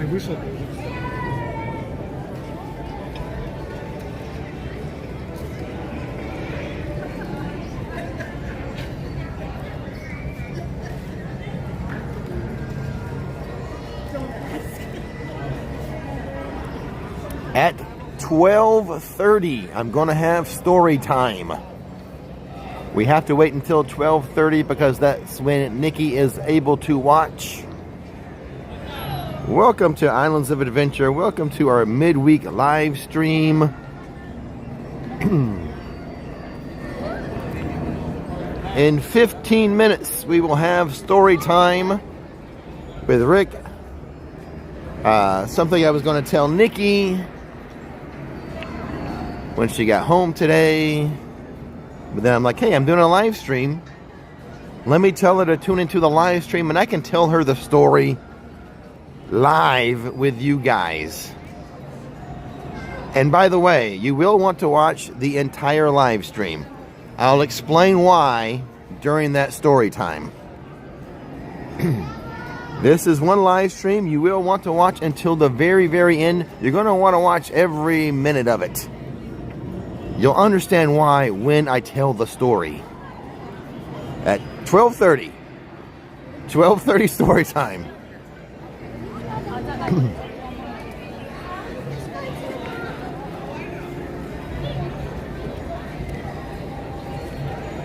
вышел. At 12:30, I'm going to have story time. We have to wait until 12:30 because that's when Nikki is able to watch. Welcome to Islands of Adventure. Welcome to our midweek live stream. In 15 minutes, we will have story time with Rick. Something I was going to tell Nikki when she got home today. But then I'm like, hey, I'm doing a live stream. Let me tell her to tune into the live stream and I can tell her the story live with you guys. And by the way, you will want to watch the entire live stream. I'll explain why during that story time. This is one live stream you will want to watch until the very, very end. You're going to want to watch every minute of it. You'll understand why when I tell the story. At 12:30. 12:30 story time.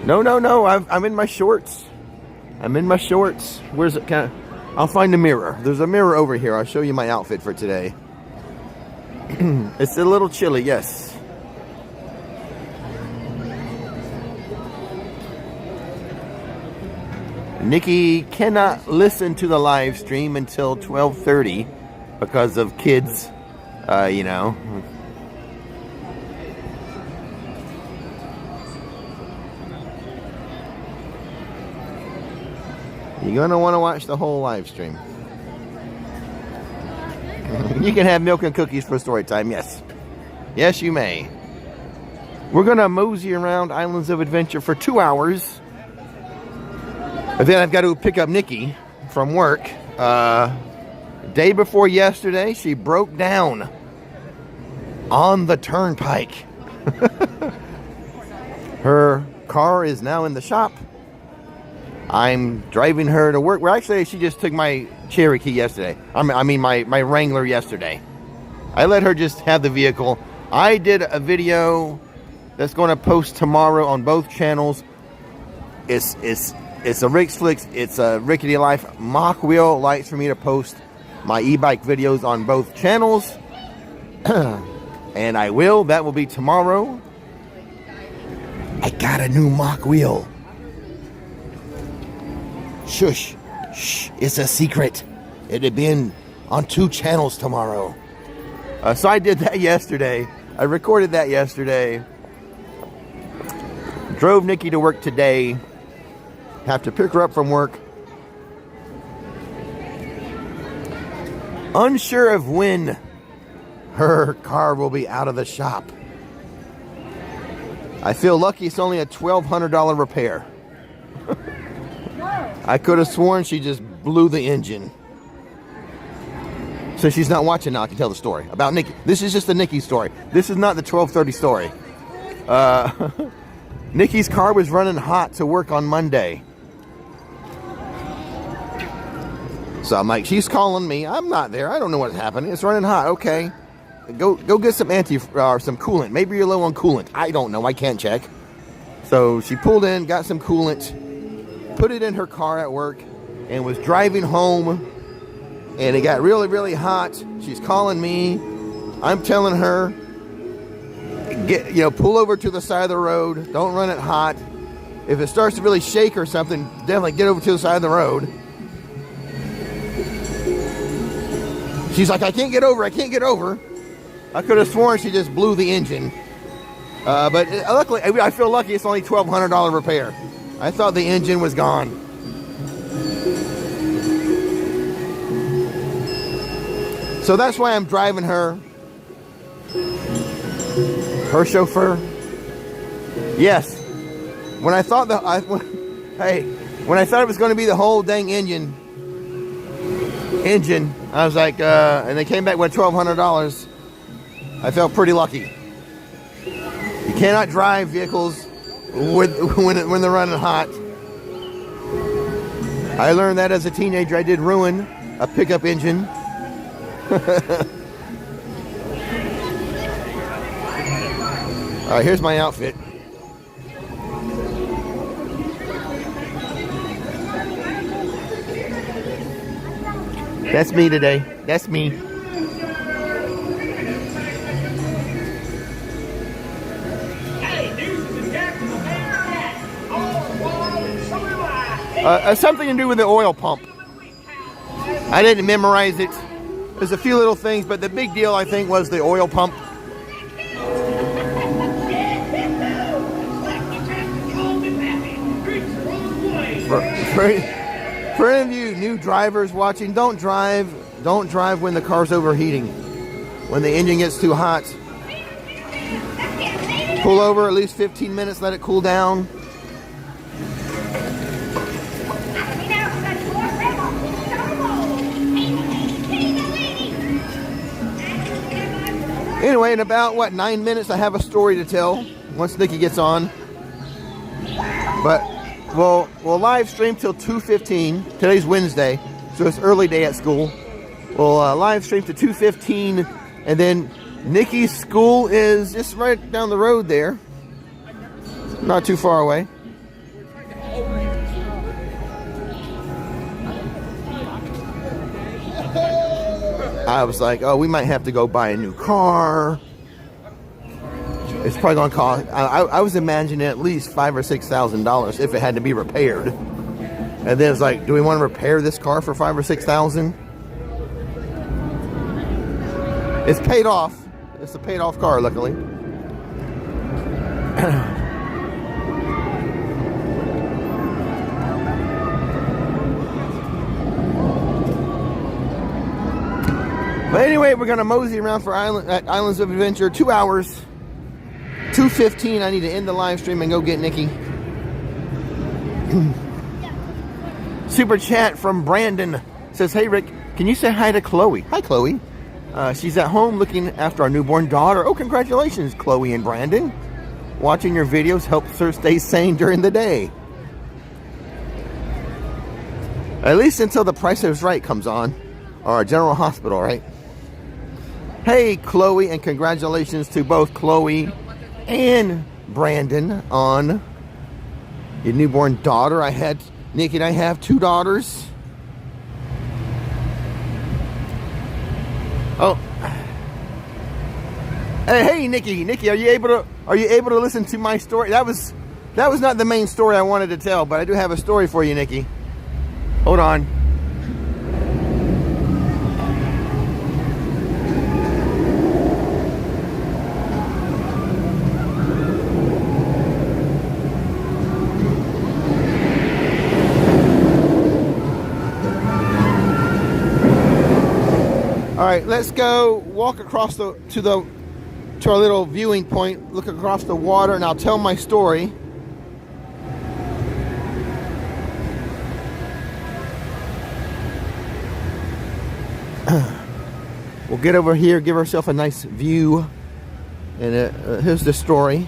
No. I'm in my shorts. I'm in my shorts. Where's it? I'll find a mirror. There's a mirror over here. I'll show you my outfit for today. It's a little chilly, yes. Nikki cannot listen to the live stream until 12:30 because of kids, you know. You're going to want to watch the whole live stream. You can have milk and cookies for story time, yes. Yes, you may. We're going to mosey around Islands of Adventure for 2 hours. And then I've got to pick up Nikki from work. Day before yesterday, she broke down on the turnpike. Her car is now in the shop. I'm driving her to work. Well, actually, she just took my Cherokee yesterday. I mean, my Wrangler yesterday. I let her just have the vehicle. I did a video that's going to post tomorrow on both channels. It's a Rix Flix. It's a Rickety Life. Mach Wheel likes for me to post my e-bike videos on both channels. And I will. That will be tomorrow. I got a new Mach Wheel. Shush. Shh. It's a secret. It'll be on 2 channels tomorrow. So I did that yesterday. I recorded that yesterday. Drove Nikki to work today. Have to pick her up from work. Unsure of when her car will be out of the shop. I feel lucky it's only a $1,200 repair. I could have sworn she just blew the engine. So she's not watching now. I can tell the story about Nikki. This is just the Nikki story. This is not the 12:30 story. Nikki's car was running hot to work on Monday. So I'm like, she's calling me. I'm not there. I don't know what's happening. It's running hot. Okay. Go get some some coolant. Maybe you're low on coolant. I don't know. I can't check. So she pulled in, got some coolant, put it in her car at work, and was driving home. And it got really, really hot. She's calling me. I'm telling her, pull over to the side of the road. Don't run it hot. If it starts to really shake or something, definitely get over to the side of the road. She's like, I can't get over. I could have sworn she just blew the engine. But luckily, I feel lucky it's only $1,200 repair. I thought the engine was gone. So that's why I'm driving her. Her chauffeur. Yes. When I thought when I thought it was going to be the whole dang engine, engine. I was like, and they came back with $1,200. I felt pretty lucky. You cannot drive vehicles when they're running hot. I learned that as a teenager. I did ruin a pickup engine. All right, here's my outfit. That's me today. That's me. Something to do with the oil pump. I didn't memorize it. There's a few little things, but the big deal, I think, was the oil pump. For any of you new drivers watching, don't drive when the car's overheating. When the engine gets too hot. Pull over at least 15 minutes, let it cool down. Anyway, in about, 9 minutes, I have a story to tell once Nikki gets on. But we'll live stream till 2:15. Today's Wednesday, so it's early day at school. We'll live stream to 2:15, and then Nikki's school is just right down the road there. Not too far away. I was like, oh, we might have to go buy a new car. It's probably going to cost, I was imagining at least $5,000 or $6,000 if it had to be repaired. And then it's like, do we want to repair this car for $5,000 or $6,000? It's paid off. It's a paid off car, luckily. But anyway, we're going to mosey around for Islands of Adventure. 2 hours. 2:15, I need to end the live stream and go get Nikki. Super chat from Brandon says, hey Rick, can you say hi to Chloe? Hi Chloe. She's at home looking after our newborn daughter. Oh, congratulations, Chloe and Brandon. Watching your videos helps her stay sane during the day. At least until The Price is Right comes on. Or General Hospital, right? Hey, Chloe, and congratulations to both Chloe and Brandon on your newborn daughter. Nikki and I have 2 daughters. Oh. Hey, Nikki, are you able to listen to my story? That was not the main story I wanted to tell, but I do have a story for you, Nikki. Hold on. All right, let's go walk across to our little viewing point, look across the water, and I'll tell my story. We'll get over here, give ourselves a nice view, and here's the story.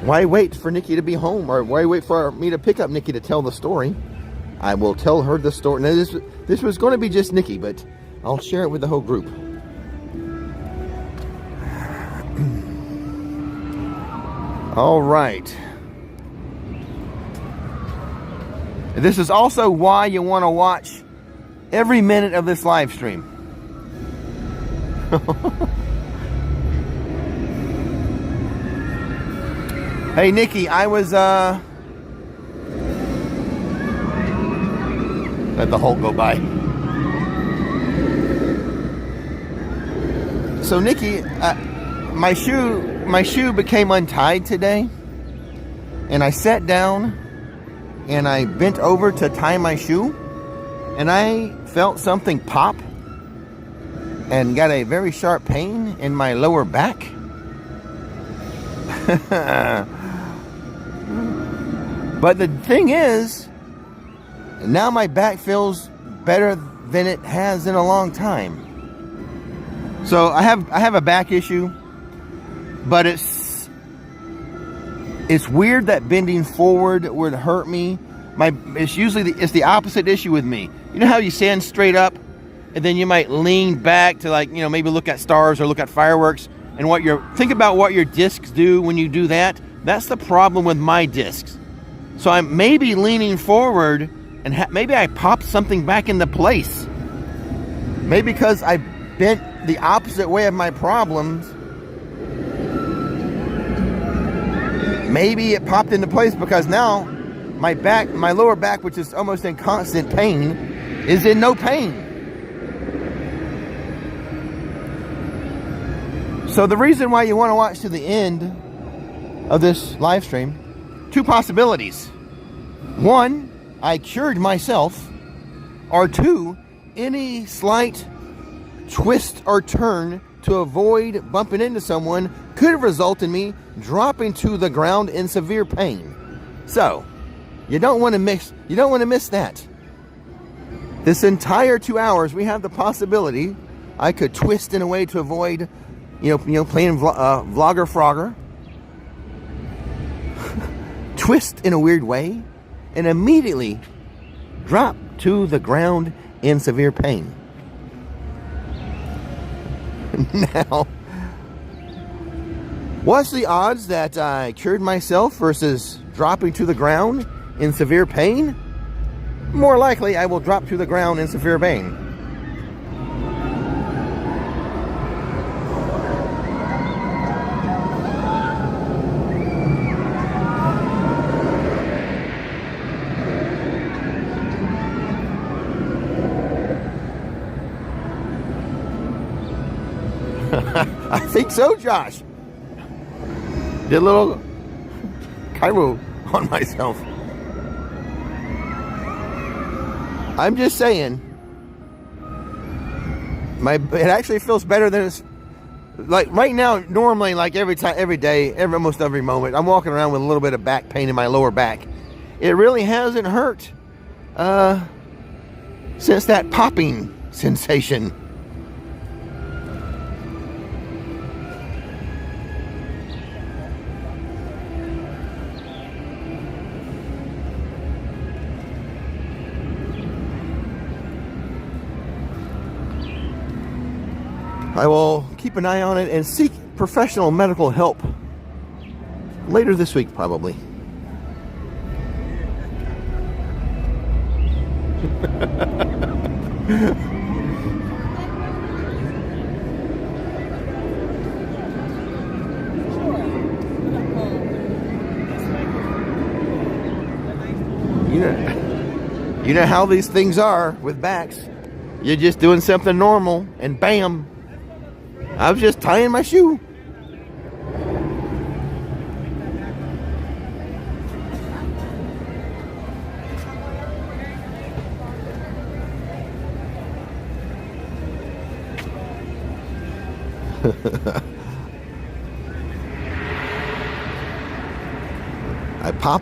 Why wait for Nikki to be home, or why wait for me to pick up Nikki to tell the story? I will tell her the story. Now, this was going to be just Nikki, but I'll share it with the whole group. All right. This is also why you want to watch every minute of this live stream. Hey, Nikki, I was, let the Hulk go by. So, Nikki, my shoe became untied today, and I sat down and I bent over to tie my shoe, and I felt something pop and got a very sharp pain in my lower back. But the thing is, now my back feels better than it has in a long time. So I have a back issue, but it's weird that bending forward would hurt me. It's usually it's the opposite issue with me. You know how you stand straight up and then you might lean back to, like, you know, maybe look at stars or look at fireworks, and think about what your discs do when you do that. That's the problem with my discs. So I'm maybe leaning forward and maybe I popped something back into place. Maybe because I bent the opposite way of my problems. Maybe it popped into place because now my lower back, which is almost in constant pain, is in no pain. So the reason why you want to watch to the end of this live stream, two possibilities. One, I cured myself. Or two, any slight twist or turn to avoid bumping into someone could result in me dropping to the ground in severe pain. So, you don't want to miss that. This entire 2 hours, we have the possibility I could twist in a way to avoid, you know, playing Vlogger Frogger. Twist in a weird way and immediately drop to the ground in severe pain. Now, what's the odds that I cured myself versus dropping to the ground in severe pain? More likely, I will drop to the ground in severe pain. I think so, Josh. Did a little Cairo on myself. I'm just saying, it actually feels better than it's like right now. Normally, like every day, almost every moment, I'm walking around with a little bit of back pain in my lower back. It really hasn't hurt since that popping sensation. I will keep an eye on it and seek professional medical help later this week, probably. You know how these things are with backs. You're just doing something normal and bam, I was just tying my shoe.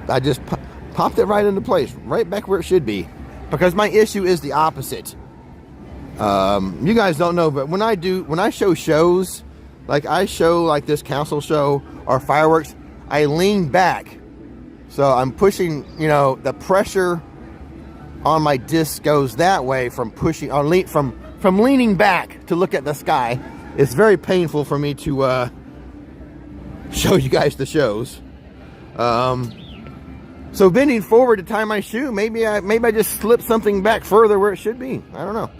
I just popped it right into place, right back where it should be, because my issue is the opposite. You guys don't know, but when I show shows, like I show like this council show or fireworks, I lean back. So I'm pushing, you know, the pressure on my disc goes that way from pushing, or from leaning back to look at the sky. It's very painful for me to show you guys the shows. So bending forward to tie my shoe, maybe I just slipped something back further where it should be. I don't know.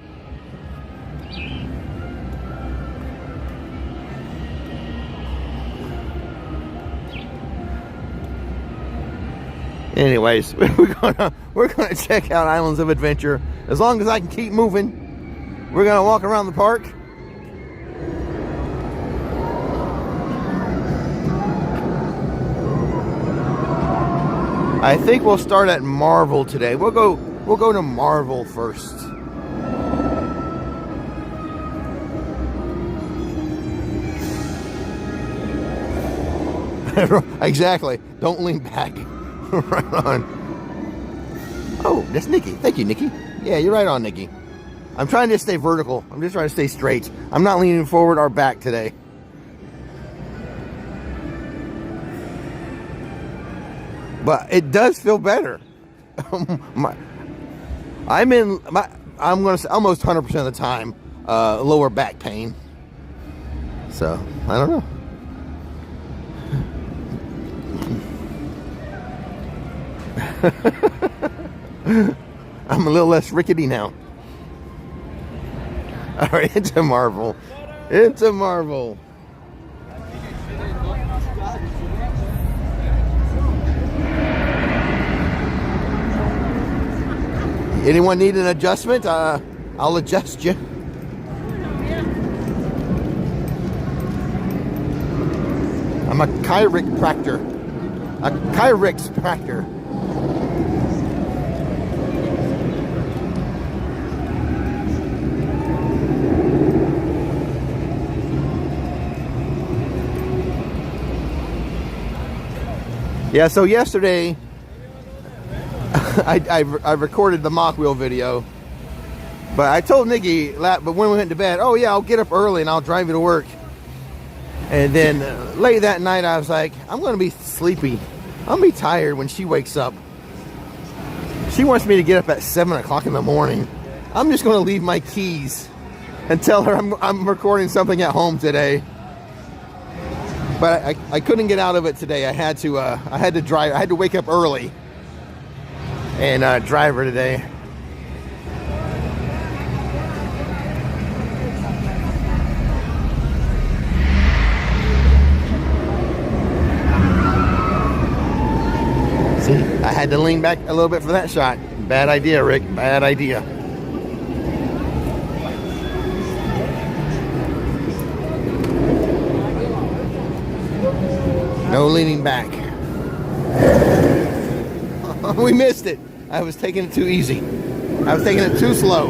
Anyways, we're gonna check out Islands of Adventure. As long as I can keep moving, we're gonna walk around the park. I think we'll start at Marvel today. We'll go to Marvel first. Exactly. Don't lean back. Right on. Oh, that's Nikki. Thank you, Nikki. Yeah, you're right on, Nikki. I'm trying to stay vertical. I'm just trying to stay straight. I'm not leaning forward or back today. But it does feel better. I'm going to say almost 100% of the time lower back pain. So, I don't know. I'm a little less rickety now. All right, it's a marvel. It's a marvel. Anyone need an adjustment? I'll adjust you. I'm a chiropractor. A chiropractor. Yeah, so yesterday I recorded the mock wheel video, but I told Nikki, but when we went to bed, oh yeah, I'll get up early and I'll drive you to work. And then late that night I was like, I'm going to be sleepy. I'll be tired when she wakes up. She wants me to get up at 7 o'clock in the morning. I'm just going to leave my keys and tell her I'm recording something at home today. But I couldn't get out of it today. I had to drive. I had to wake up early and drive her today. See, I had to lean back a little bit for that shot. Bad idea, Rick. Bad idea. No leaning back. We missed it. I was taking it too easy. I was taking it too slow.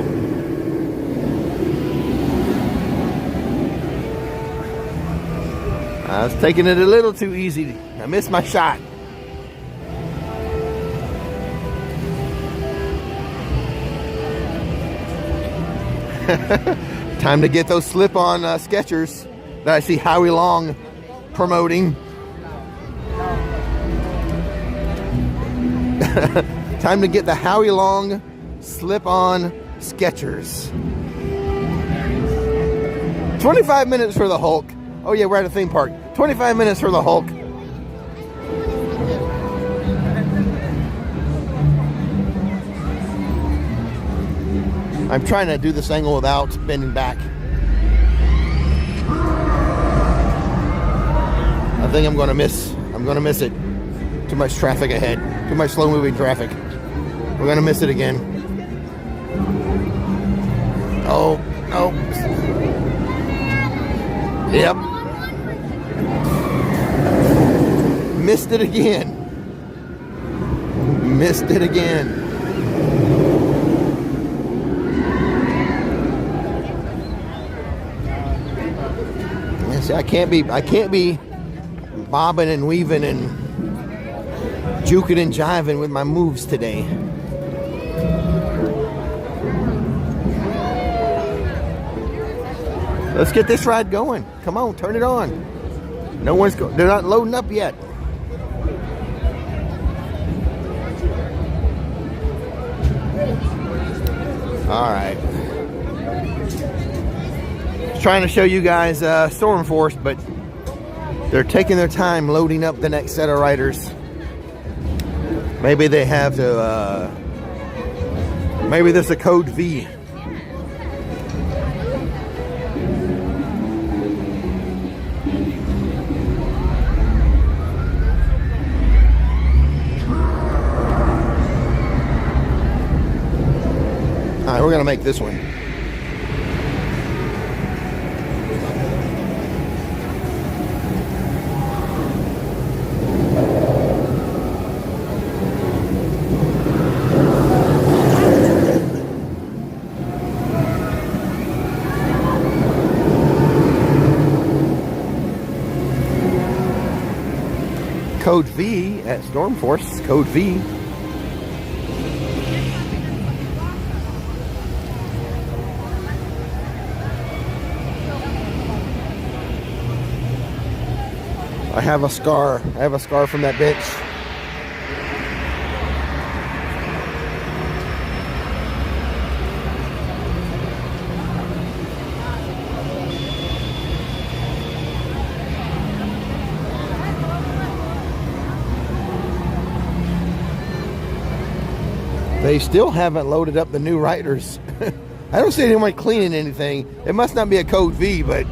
I was taking it a little too easy. I missed my shot. Time to get those slip-on Skechers that I see Howie Long promoting. Time to get the Howie Long slip-on Skechers. 25 minutes for the Hulk. Oh yeah, we're at a theme park. 25 minutes for the Hulk. I'm trying to do this angle without bending back. I think I'm gonna miss it. Too much traffic ahead. Too much slow moving traffic. We're gonna miss it again. Oh, no. Yep. Missed it again. Missed it again. See, I can't be bobbing and weaving and juking and jiving with my moves today. Let's get this ride going. Come on, turn it on. They're not loading up yet. All right. Trying to show you guys Storm Force, but they're taking their time loading up the next set of riders. Maybe they have to maybe there's a code V. All right, we're gonna make this one. Code V at Storm Force. code V. I have a scar. I have a scar from that bench. They still haven't loaded up the new riders. I don't see anyone cleaning anything. It must not be a code V, but...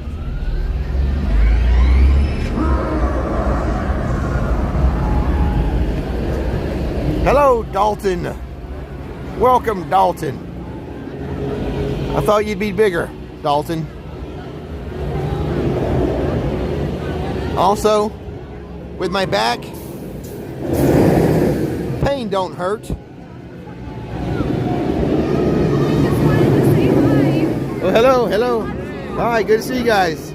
Hello, Dalton. Welcome, Dalton. I thought you'd be bigger, Dalton. Also, with my back, pain don't hurt. Oh, hello, hello. Hi, good to see you guys.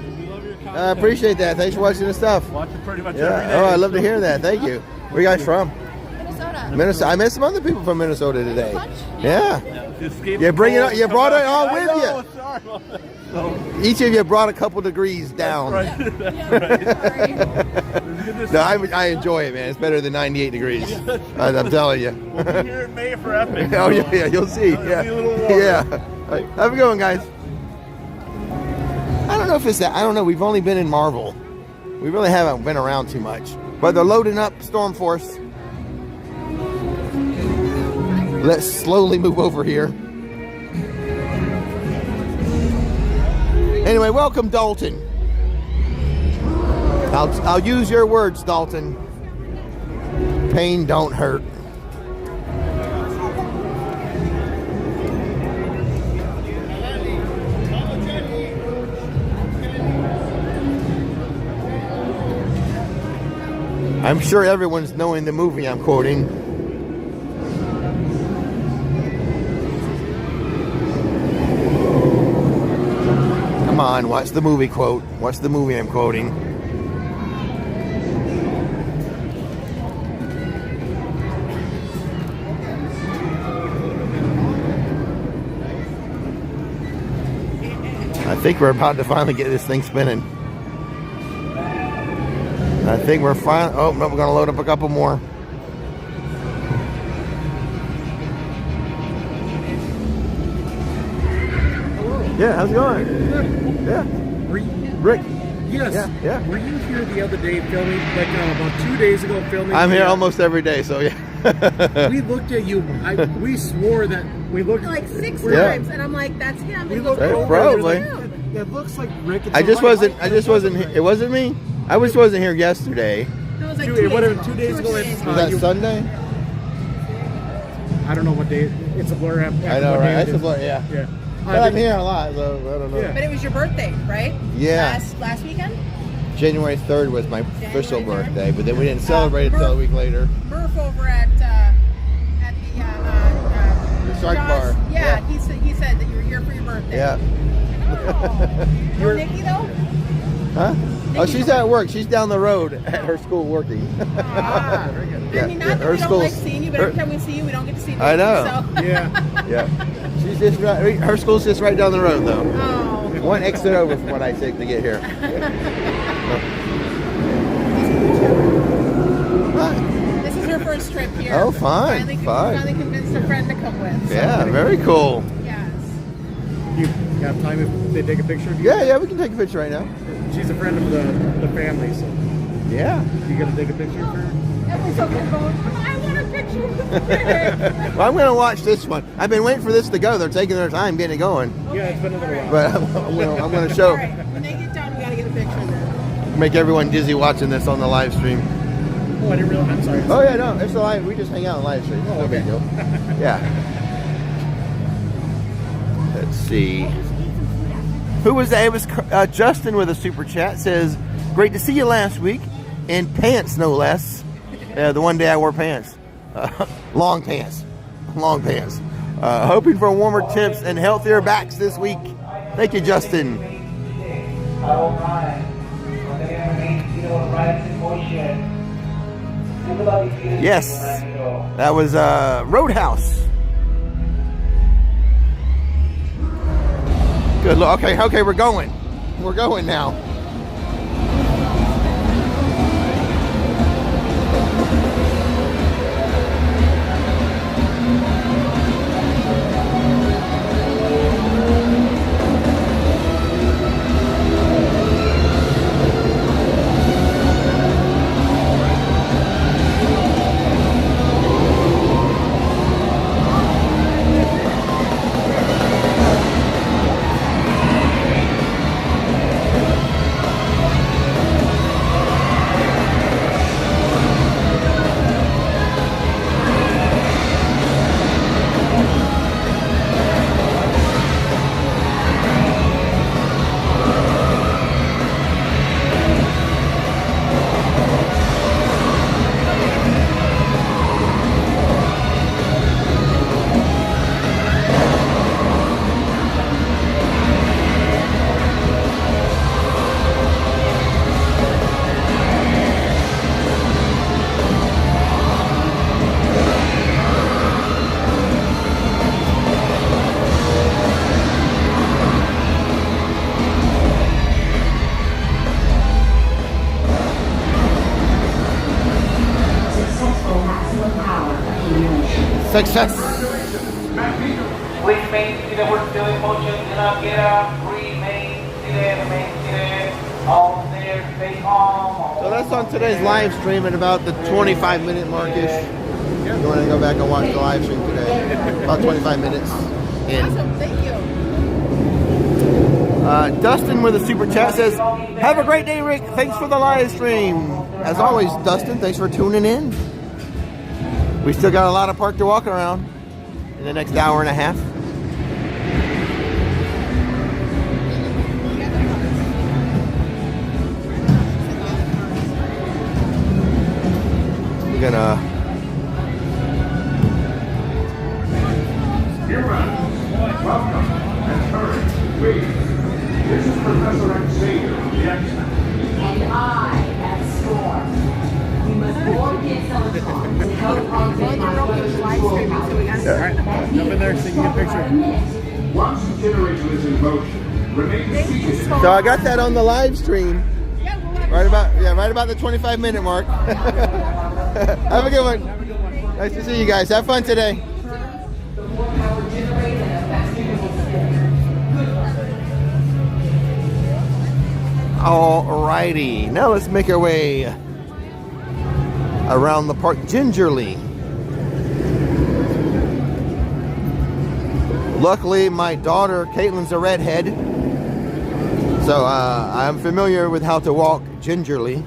I appreciate that. Thanks for watching the stuff. Watching pretty much every day. Oh, I love to hear that. Thank you. Where are you guys from? Minnesota. I met some other people from Minnesota today. Yeah. You bring it up. You brought it all with you. Each of you brought a couple degrees down. No, I enjoy it, man. It's better than 98 degrees. I'm telling you. We'll be here in May for Epic. Oh yeah, you'll see. Yeah. Yeah. How's it going, guys? I don't know if it's that. I don't know. We've only been in Marvel. We really haven't been around too much. But they're loading up Storm Force. Let's slowly move over here. Anyway, welcome, Dalton. I'll use your words, Dalton. Pain don't hurt. I'm sure everyone's knowing the movie I'm quoting. Come on, what's the movie quote? What's the movie I'm quoting? I think we're about to finally get this thing spinning. I think we're fine. Oh, no, we're going to load up a couple more. Yeah, how's it going? Good. Yeah. Rick? Yes. Yeah. Were you here the other day filming, like about 2 days ago filming? I'm here almost every day, so yeah. We looked at you. We swore that we looked like 6 times, and I'm like, that's him. We looked over, probably. That looks like Rick. I just wasn't. It wasn't me. I wasn't here yesterday. It was like 2 days ago. Was that Sunday? I don't know what day. It's a blur. I know, right? It's a blur. Yeah. Yeah. But I'm here a lot, so I don't know. Yeah. But it was your birthday, right? Yeah. Last weekend? January 3rd was my official birthday, but then we didn't celebrate it until a week later. Murph over at the Shark Bar. Yeah, he said that you were here for your birthday. Yeah. Oh. You're Nikki though? Huh? Oh, she's at work. She's down the road at her school working. Ah. Yeah, I mean, not that we don't like seeing you, but every time we see you, we don't get to see you. I know. So. Yeah. Yeah. She's just right. Her school's just right down the road, though. Oh. One exit over from what I take to get here. This is her first trip here. Oh, fine. Finally convinced a friend to come with. So. Yeah, very cool. Yes. You have time if they take a picture of you? Yeah, we can take a picture right now. She's a friend of the family, so. Yeah. You gonna take a picture of her? Everyone's over there going, I want a picture. Well, I'm going to watch this one. I've been waiting for this to go. They're taking their time getting it going. Yeah, it's been a little while. But I'm going to show. All right, when they get done, we got to get a picture of them. Make everyone dizzy watching this on the live stream. Oh, I didn't realize. I'm sorry. Oh, yeah, no. It's a live. We just hang out on live stream. Oh, No big okay. deal. Yeah. Let's see. Who was that? It was Justin with a super chat. Says, great to see you last week. In pants, no less. The one day I wore pants. Long pants. Long pants. Hoping for warmer temps and healthier backs this week. Thank you, Justin. Yes, that was Roadhouse. Good look. Okay, we're going. We're going now. Success. Which main to the work still in motion, do not get up, remain seated, all there, stay calm. So that's on today's live stream at about the 25-minute mark-ish. You want to go back and watch the live stream today? About 25 minutes in. Awesome, thank you. Dustin with a super chat says, "Have a great day, Rick. Thanks for the live stream." As always, Dustin, thanks for tuning in. We still got a lot of park to walk around in the next hour and a half. We're gonna Welcome and hurry, please. This is Professor Xavier of the X-Men. And I am Storm. We must board the Accelatron to help augment my brother's control powers. Alright, jump in there so you can get a picture. Once the generator is in motion, remain seated. So I got that on the live stream. Right about the 25-minute mark. Have a good one. Nice to see you guys. Have fun today. Alrighty, now let's make our way around the park gingerly. Luckily, my daughter Caitlin's a redhead, so I'm familiar with how to walk gingerly.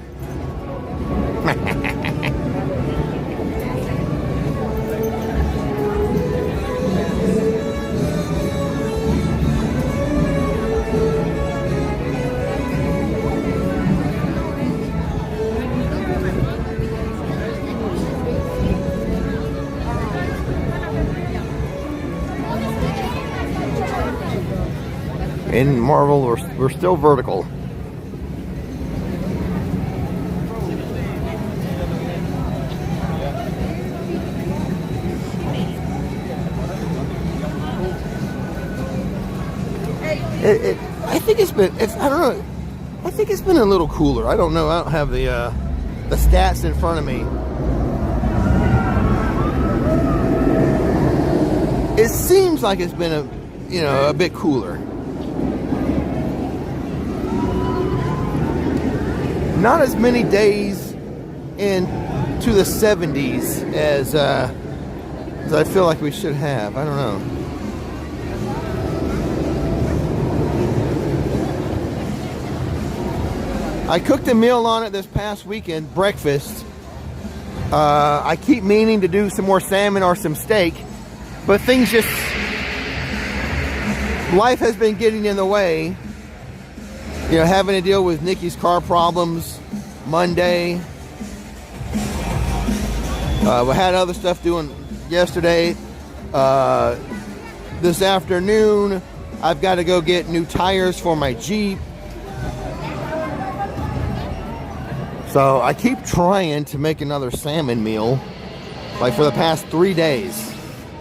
In Marvel, we're still vertical. I think it's been. I don't know. I think it's been a little cooler. I don't know. I don't have the stats in front of me. It seems like it's been a bit cooler. Not as many days into the 70s as I feel like we should have. I don't know. I cooked a meal on it this past weekend, breakfast. I keep meaning to do some more salmon or some steak, but things just, life has been getting in the way. You know, having to deal with Nikki's car problems Monday. We had other stuff doing yesterday. This afternoon, I've got to go get new tires for my Jeep. So I keep trying to make another salmon meal, like for the past 3 days.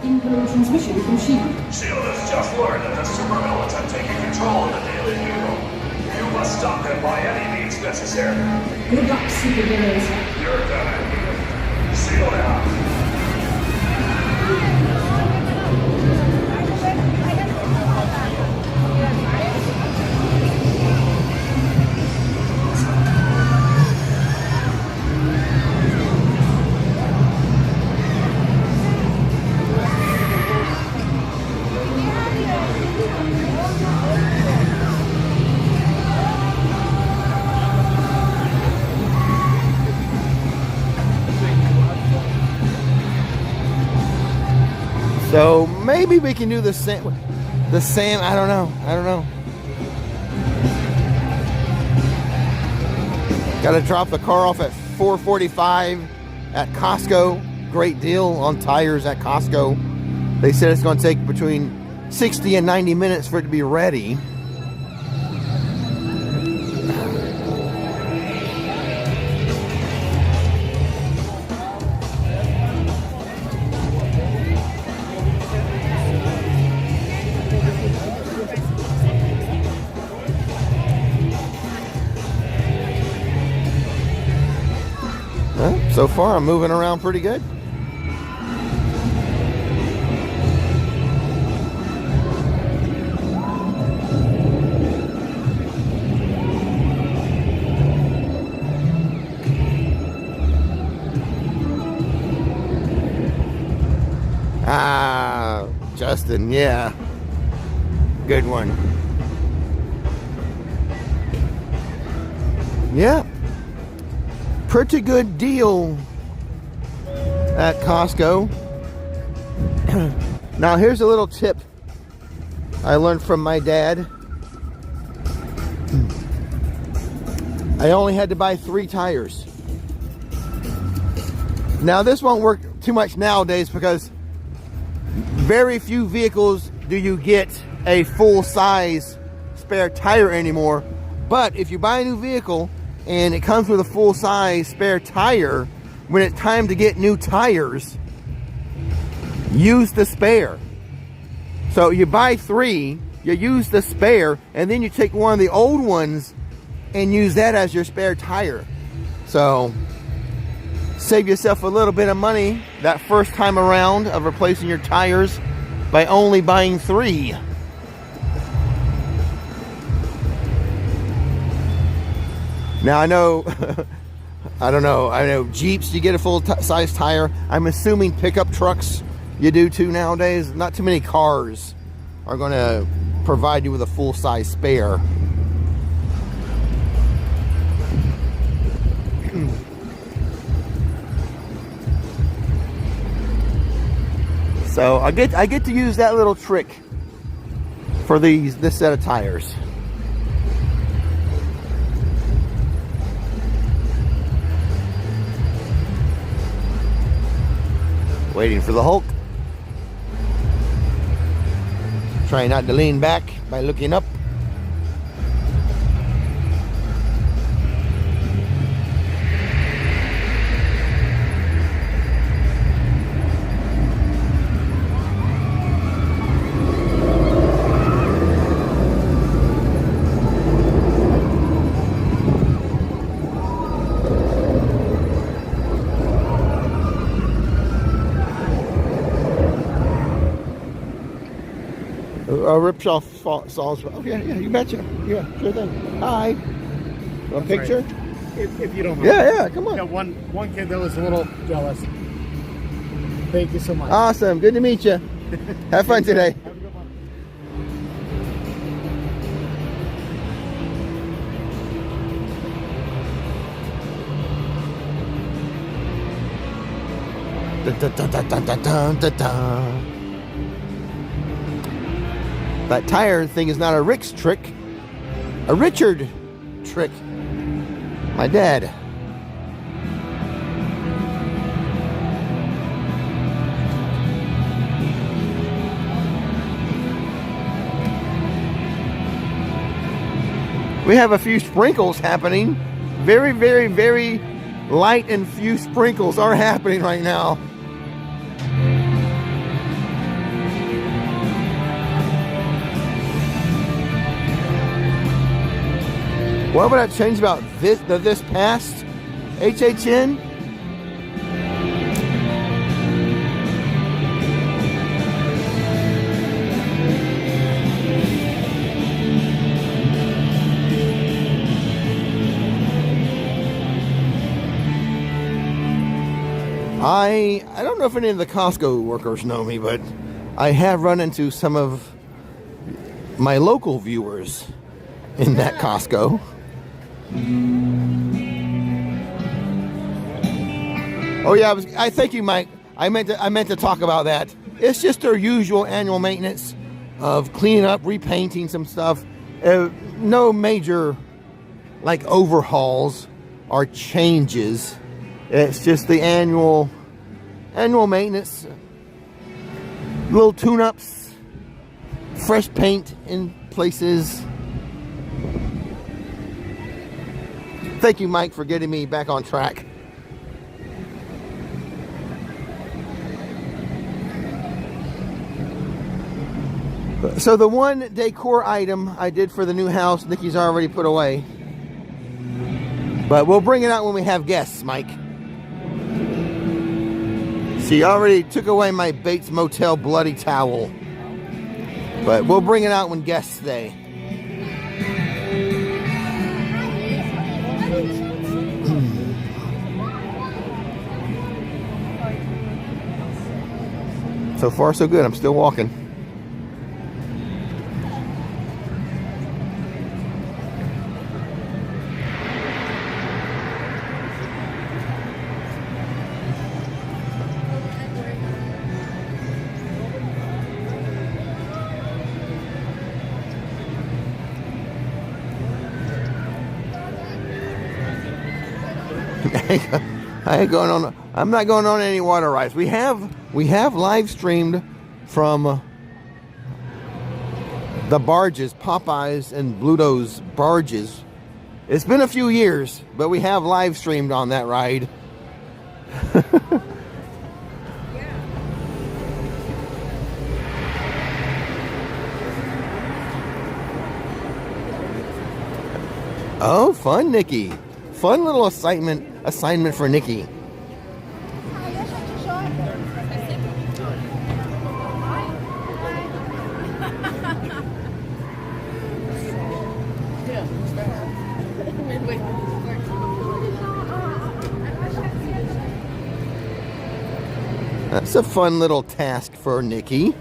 Incoming transmission from Shield. Shield has just learned that the supervillains have taken control of the Daily Bugle. You must stop them by any means necessary. Good luck, supervillains. You're done. Shield out. So maybe we can do the same. I don't know. Got to drop the car off at 4:45 at Costco. Great deal on tires at Costco. They said it's going to take between 60 and 90 minutes for it to be ready. Well, so far I'm moving around pretty good. Ah, Justin, yeah. Good one. Yeah. Pretty good deal at Costco. Now here's a little tip I learned from my dad. I only had to buy 3 tires. Now this won't work too much nowadays because very few vehicles do you get a full-size spare tire anymore. But if you buy a new vehicle and it comes with a full-size spare tire, when it's time to get new tires, use the spare. So you buy 3, you use the spare, and then you take one of the old ones and use that as your spare tire. So save yourself a little bit of money that first time around of replacing your tires by only buying 3. Now I know, I know Jeeps you get a full size tire. I'm assuming pickup trucks you do too nowadays. Not too many cars are going to provide you with a full size spare. So I get to use that little trick for this set of tires. Waiting for the Hulk. Trying not to lean back by looking up. Ripsaw saws. Oh yeah, you betcha. Yeah, sure thing. Hi. A picture? Right. If you don't mind. Yeah, come on. Yeah, one kid that was a little jealous. Thank you so much. Awesome. Good to meet you. Have fun today. Have a good one. That tire thing is not a Rix trick, a Richard trick. My dad. We have a few sprinkles happening very, very, very light and few sprinkles are happening right now. What would I change about this past HHN? I don't know if any of the Costco workers know me, but I have run into some of my local viewers in that Costco. Oh yeah, I thank you, Mike. I meant to talk about that. It's just their usual annual maintenance of cleaning up, repainting some stuff. No major like overhauls or changes. It's just the annual maintenance, little tune-ups, fresh paint in places. Thank you, Mike, for getting me back on track. So the one decor item I did for the new house, Nikki's already put away. But we'll bring it out when we have guests, Mike. She already took away my Bates Motel bloody towel. But we'll bring it out when guests stay. So far, so good. I'm still walking. I ain't going on. I'm not going on any water rides. We have live streamed from the barges, Popeyes and Bluto's barges. It's been a few years, but we have live streamed on that ride. Oh, fun, Nikki. Fun little assignment for Nikki. That's a fun little task for Nikki.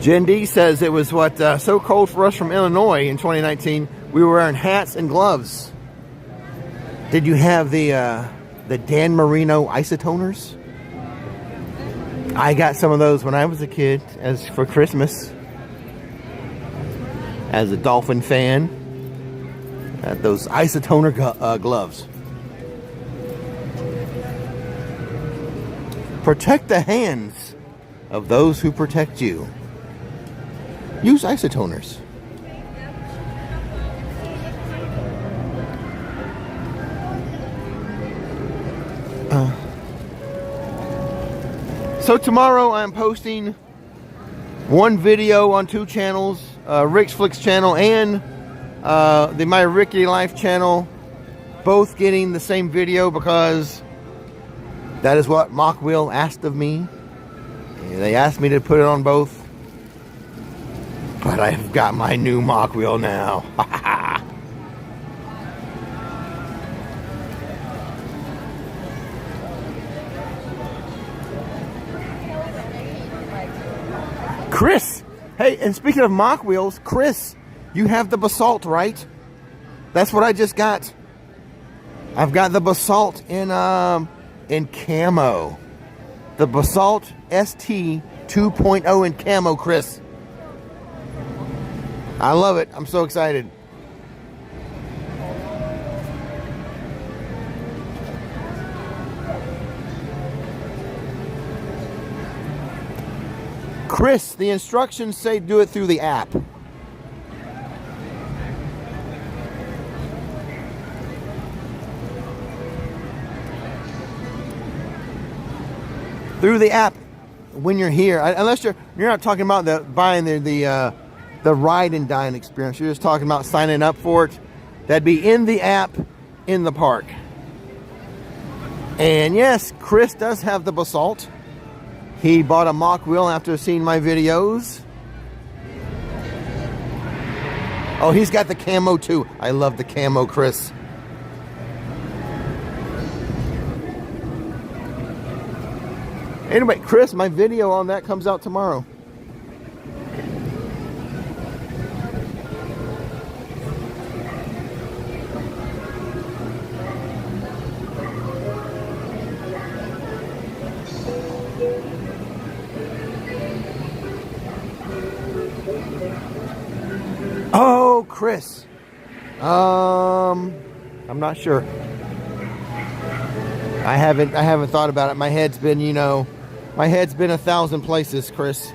Jen D says it was so cold for us from Illinois in 2019. We were wearing hats and gloves. Did you have the Dan Marino isotoners? I got some of those when I was a kid for Christmas. As a Dolphin fan, those isotoner gloves. Protect the hands of those who protect you. Use isotoners. So tomorrow I'm posting one video on 2 channels, Rix Flix channel and the My Ricky Life channel, both getting the same video because that is what Mock Wheel asked of me. They asked me to put it on both. But I've got my new Mock Wheel now. Chris! Hey, and speaking of Mock Wheels, Chris, you have the Basalt, right? That's what I just got. I've got the Basalt in camo. The Basalt ST 2.0 in camo, Chris. I love it. I'm so excited. Chris, the instructions say do it through the app. Through the app when you're here, unless you're not talking about buying the ride and dine experience. You're just talking about signing up for it. That'd be in the app in the park. And yes, Chris does have the Basalt. He bought a mock wheel after seeing my videos. Oh, he's got the camo too. I love the camo, Chris. Anyway, Chris, my video on that comes out tomorrow. Oh, Chris. I'm not sure. I haven't thought about it. My head's been, my head's been 1,000 places, Chris.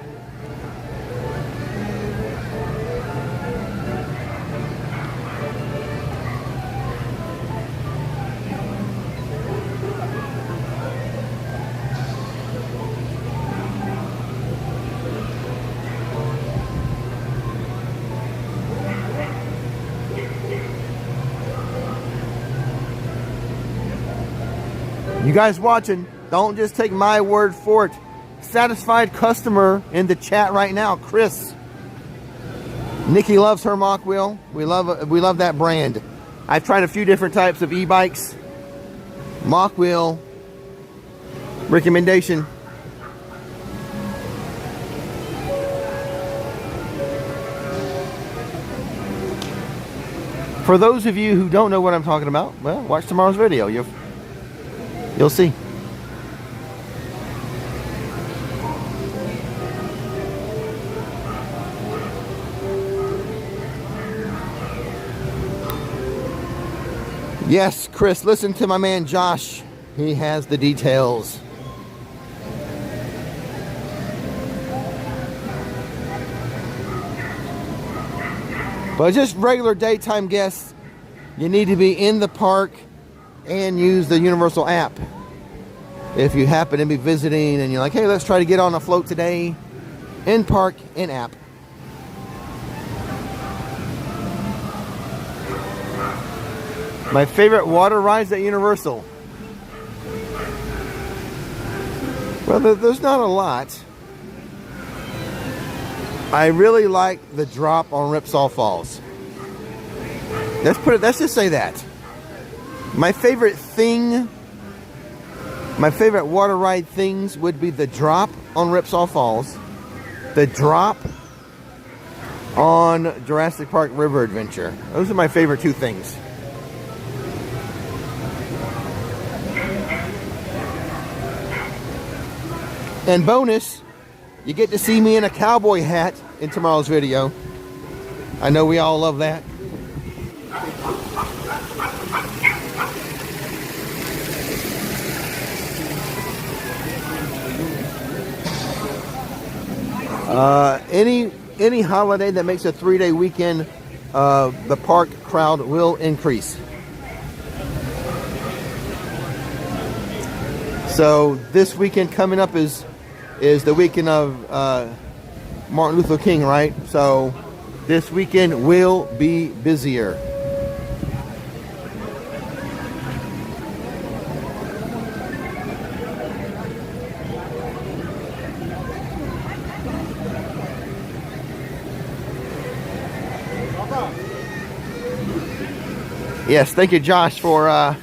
You guys watching, don't just take my word for it. Satisfied customer in the chat right now, Chris. Nikki loves her mock wheel. We love that brand. I've tried a few different types of e-bikes. Mock wheel recommendation. For those of you who don't know what I'm talking about, well, watch tomorrow's video. You'll see. Yes, Chris, listen to my man Josh. He has the details. But just regular daytime guests, you need to be in the park and use the Universal app. If you happen to be visiting and you're like, hey, let's try to get on a float today, in park, in app. My favorite water rides at Universal. Well, there's not a lot. I really like the drop on Ripsaw Falls. Let's just say that. My favorite water ride things would be the drop on Ripsaw Falls, the drop on Jurassic Park River Adventure. Those are my favorite two things. And bonus, you get to see me in a cowboy hat in tomorrow's video. I know we all love that. Any holiday that makes a 3-day weekend, the park crowd will increase. So this weekend coming up is the weekend of Martin Luther King, right? So this weekend will be busier. Yes, thank you, Josh, for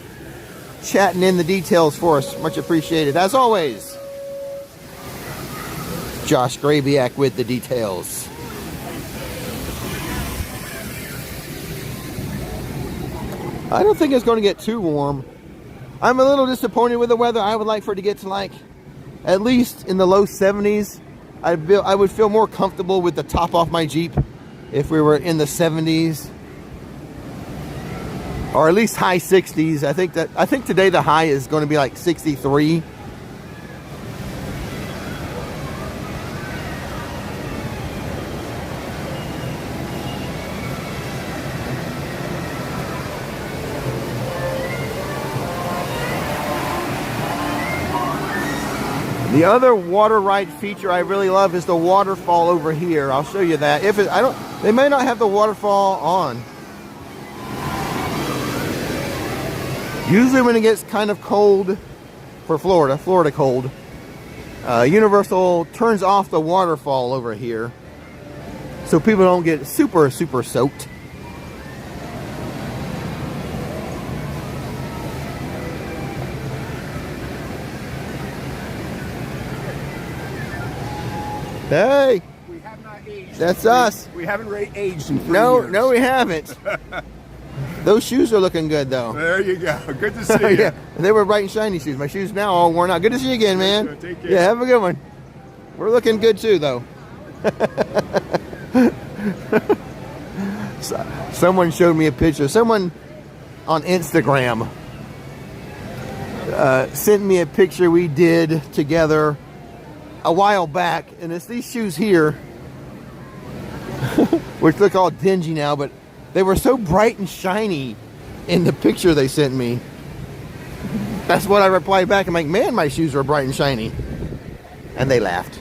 chatting in the details for us. Much appreciated. As always, Josh Grabiak with the details. I don't think it's going to get too warm. I'm a little disappointed with the weather. I would like for it to get to like at least in the low 70s. I would feel more comfortable with the top off my Jeep if we were in the 70s. Or at least high 60s. I think today the high is going to be like 63. The other water ride feature I really love is the waterfall over here. I'll show you that. If it, I don't, they may not have the waterfall on. Usually when it gets kind of cold for Florida cold, Universal turns off the waterfall over here so people don't get super soaked. Hey, We have not aged. that's us. We haven't aged in 3 No, years. no, we haven't. Those shoes are looking good, though. There you go. Good to see you. Yeah, they were bright and shiny shoes. My shoes now all worn out. Good to see you again, man. Take care. Yeah, have a good one. We're looking good too, though. Someone showed me a picture. Someone on Instagram sent me a picture we did together a while back, and it's these shoes here, which look all dingy now, but they were so bright and shiny in the picture they sent me. That's what I replied back. I'm like, man, my shoes are bright and shiny. And they laughed.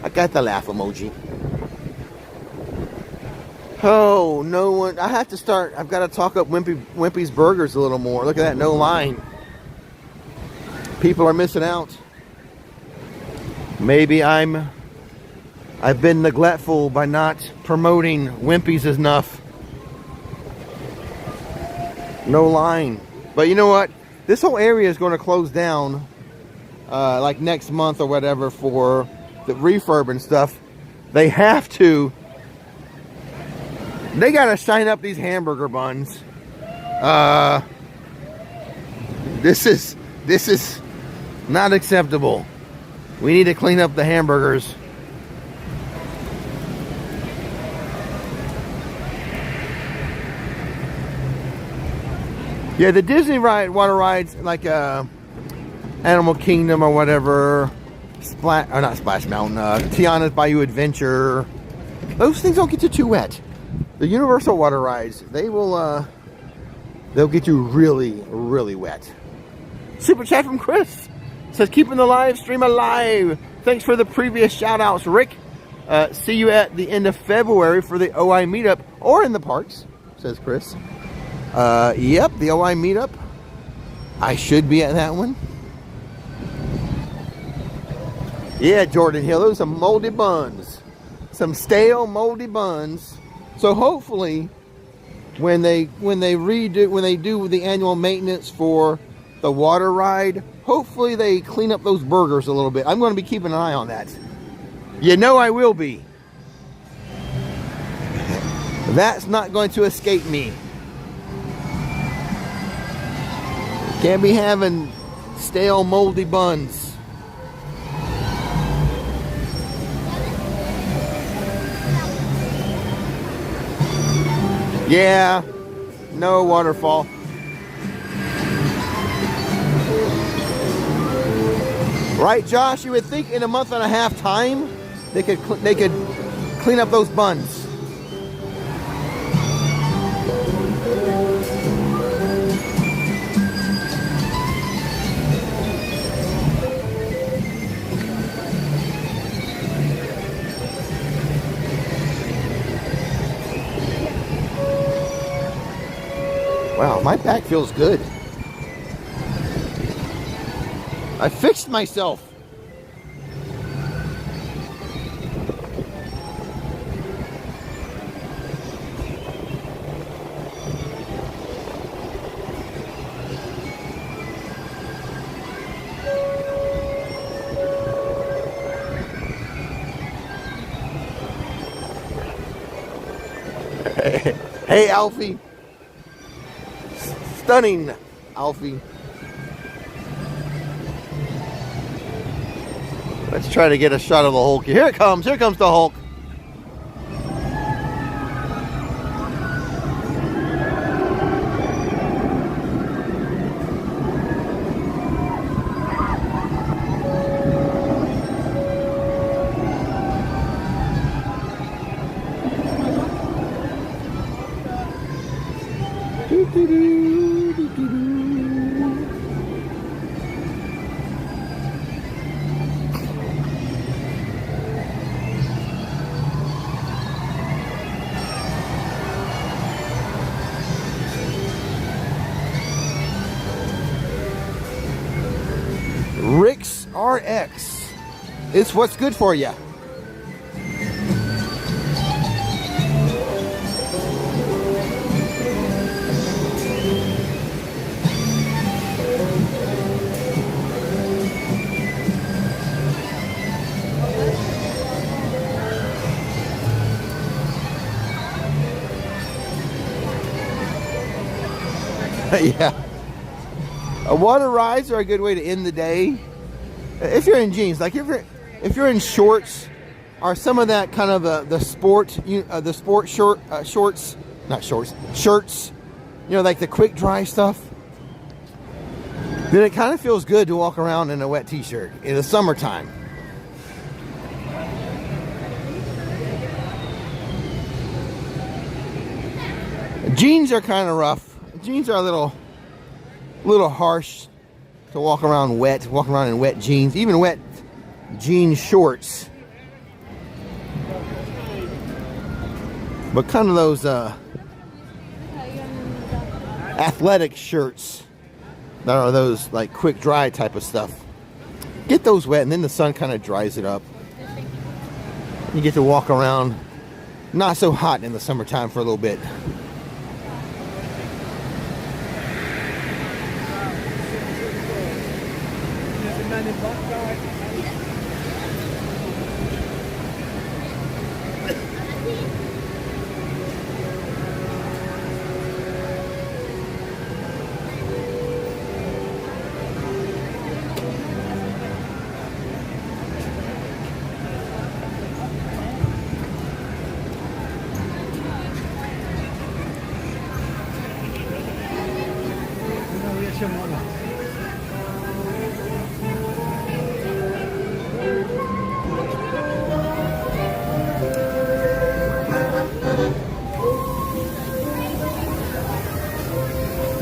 I got the laugh emoji. Oh, no one. I have to start. I've got to talk up Wimpy's Burgers a little more. Look at that, no line. People are missing out. Maybe I've been neglectful by not promoting Wimpy's enough. No line. But you know what? This whole area is going to close down like next month or whatever for the refurb and stuff. They have to. They got to shine up these hamburger buns. This is not acceptable. We need to clean up the hamburgers. Yeah, the Disney water rides like Animal Kingdom or whatever, not Splash Mountain, Tiana's Bayou Adventure. Those things don't get you too wet. The Universal water rides, they'll get you really wet. Super chat from Chris says, keeping the live stream alive. Thanks for the previous shout outs, Rick. See you at the end of February for the OI meetup or in the parks, says Chris. Yep, the OI meetup. I should be at that one. Yeah, Jordan Hill, those are some moldy buns. Some stale moldy buns. So hopefully when they do the annual maintenance for the water ride, hopefully they clean up those burgers a little bit. I'm going to be keeping an eye on that. You know I will be. That's not going to escape me. Can't be having stale, moldy buns. Yeah, no waterfall. Right, Josh? You would think in a month and a half time they could clean up those buns. Wow, my back feels good. I fixed myself. Hey, Alfie. Stunning, Alfie. Let's try to get a shot of the Hulk. Here it comes. Here comes the Hulk. Flix. It's what's good for you. Yeah. Water rides are a good way to end the day. If you're in jeans, like if you're in shorts, or some of that kind of the sport shorts, not shorts, shirts, you know, like the quick dry stuff, then it kind of feels good to walk around in a wet t-shirt in the summertime. Jeans are kind of rough. Jeans are a little harsh to walk around in wet jeans, even wet jean shorts. But kind of those athletic shirts that are those like quick dry type of stuff, get those wet and then the sun kind of dries it up. You get to walk around not so hot in the summertime for a little bit.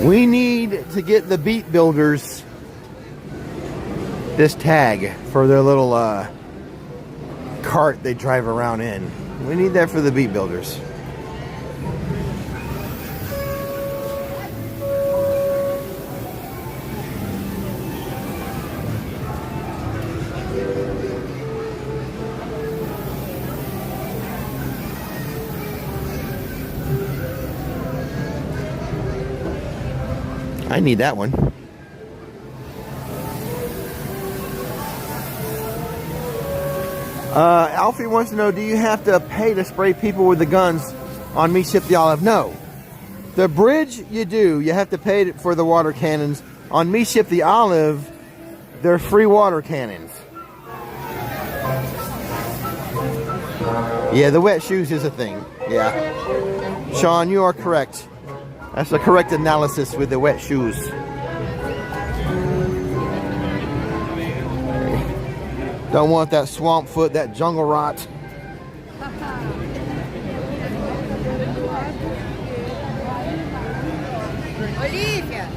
We need to get the beat builders this tag for their little cart they drive around in. We need that for the beat builders. I need that one. Alfie wants to know, do you have to pay to spray people with the guns on Me Ship the Olive? No. The bridge, you do. You have to pay for the water cannons. On Me Ship the Olive, they're free water cannons. Yeah, the wet shoes is a thing. Yeah. Sean, you are correct. That's the correct analysis with the wet shoes. Don't want that swamp foot, that jungle rot. Olivia.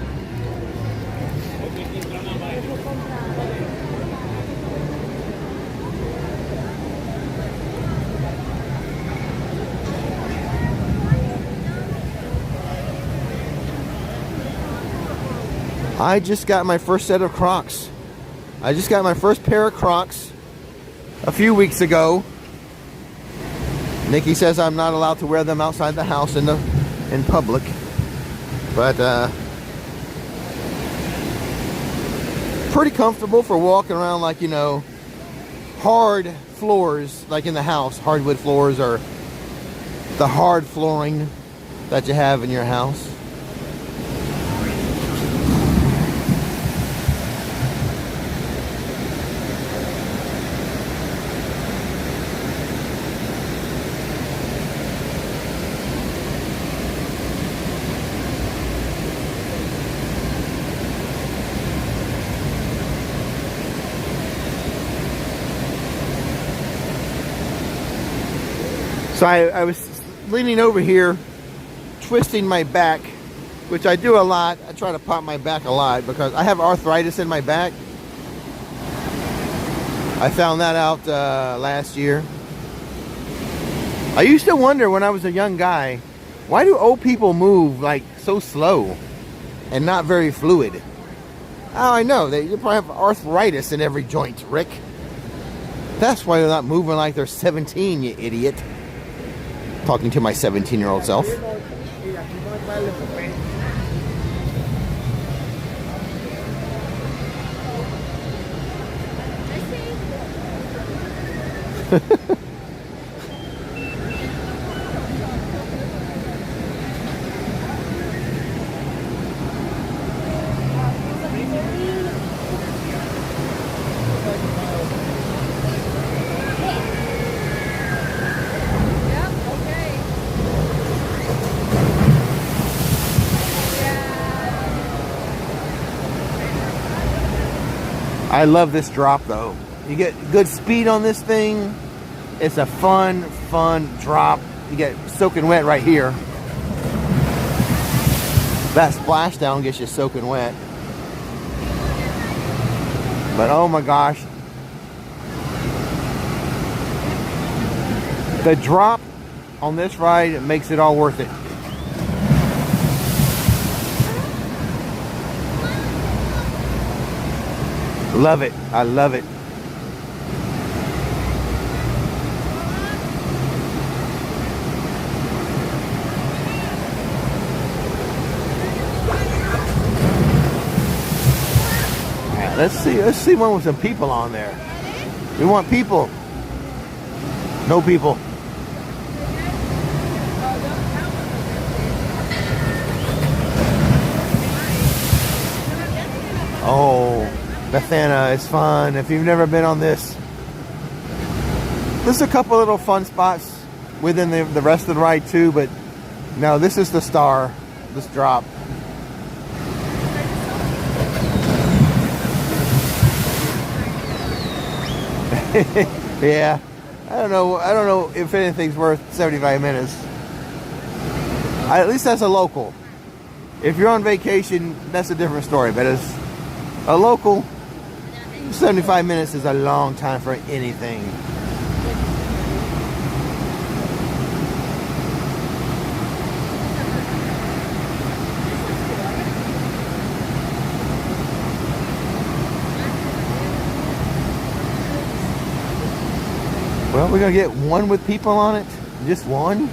I just got my first set of Crocs. I just got my first pair of Crocs a few weeks ago. Nikki says I'm not allowed to wear them outside the house in public. But pretty comfortable for walking around, like, you know, hard floors like in the house, hardwood floors, or the hard flooring that you have in your house. So I was leaning over here, twisting my back, which I do a lot. I try to pop my back a lot because I have arthritis in my back. I found that out last year. I used to wonder when I was a young guy, why do old people move like so slow and not very fluid? Oh, I know. You probably have arthritis in every joint, Rick. That's why they're not moving like they're 17, you idiot. Talking to my 17-year-old self. I love this drop though. You get good speed on this thing. It's a fun drop. You get soaking wet right here. That splashdown gets you soaking wet. But oh my gosh. The drop on this ride makes it all worth it. Love it. I love it. Yeah, let's see one with some people on there. We want people. No people. Oh, Bethana is fun. If you've never been on this, there's a couple little fun spots within the rest of the ride too, but no, this is the star, this drop. Yeah, I don't know if anything's worth 75 minutes. At least that's a local. If you're on vacation, that's a different story, but as a local, 75 minutes is a long time for anything. Well, we're gonna get one with people on it. Just one.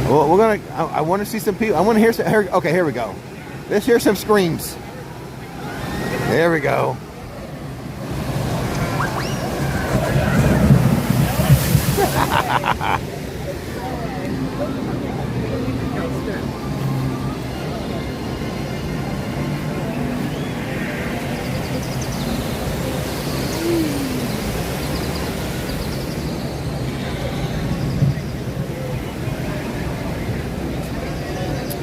Well, we're gonna. I want to see some people. I want to hear some. Okay, here we go. Let's hear some screams. There we go.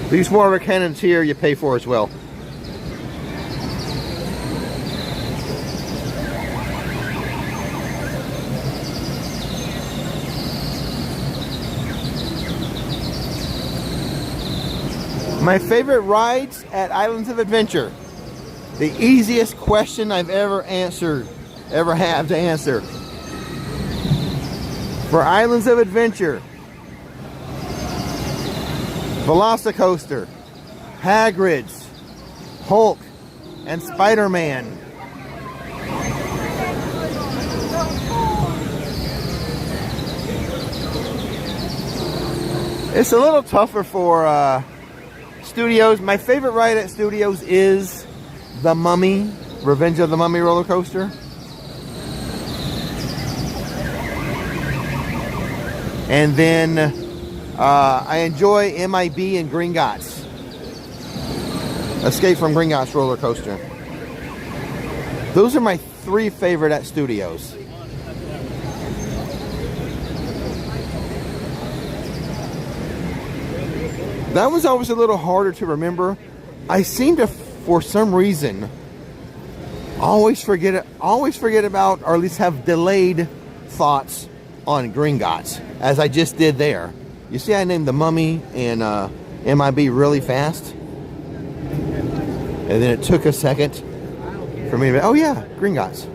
These water cannons here you pay for as well. My favorite rides at Islands of Adventure. The easiest question I've ever had to answer. For Islands of Adventure, Velocicoaster, Hagrid's, Hulk, and Spider-Man. It's a little tougher for Studios. My favorite ride at Studios is The Mummy, Revenge of the Mummy roller coaster. And then I enjoy MIB and Gringotts. Escape from Gringotts roller coaster. Those are my three favorite at Studios. That was always a little harder to remember. I seem to, for some reason, always forget about, or at least have delayed thoughts on Gringotts, as I just did there. You see, I named The Mummy and MIB really fast. And then it took a second for me to be, oh yeah, Gringotts.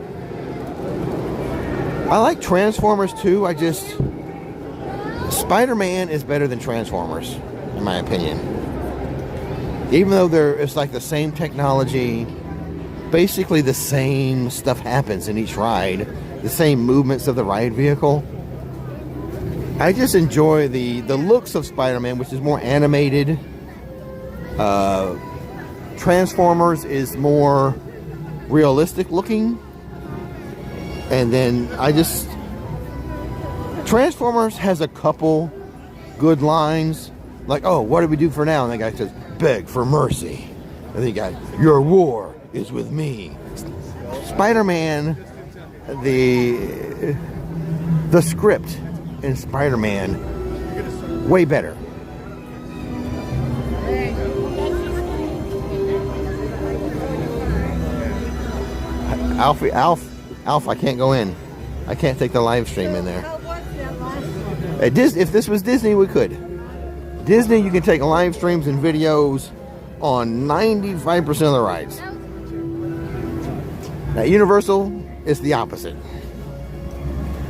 I like Transformers too. Spider-Man is better than Transformers, in my opinion. Even though it's like the same technology, basically the same stuff happens in each ride, the same movements of the ride vehicle. I just enjoy the looks of Spider-Man, which is more animated. Transformers is more realistic looking. And then Transformers has a couple good lines. Like, oh, what do we do for now? And the guy says, beg for mercy. And then you got, your war is with me. Spider-Man, the script in Spider-Man, way better. Alf, I can't go in. I can't take the live stream in there. If this was Disney, we could. Disney, you can take live streams and videos on 95% of the rides. Now, Universal is the opposite.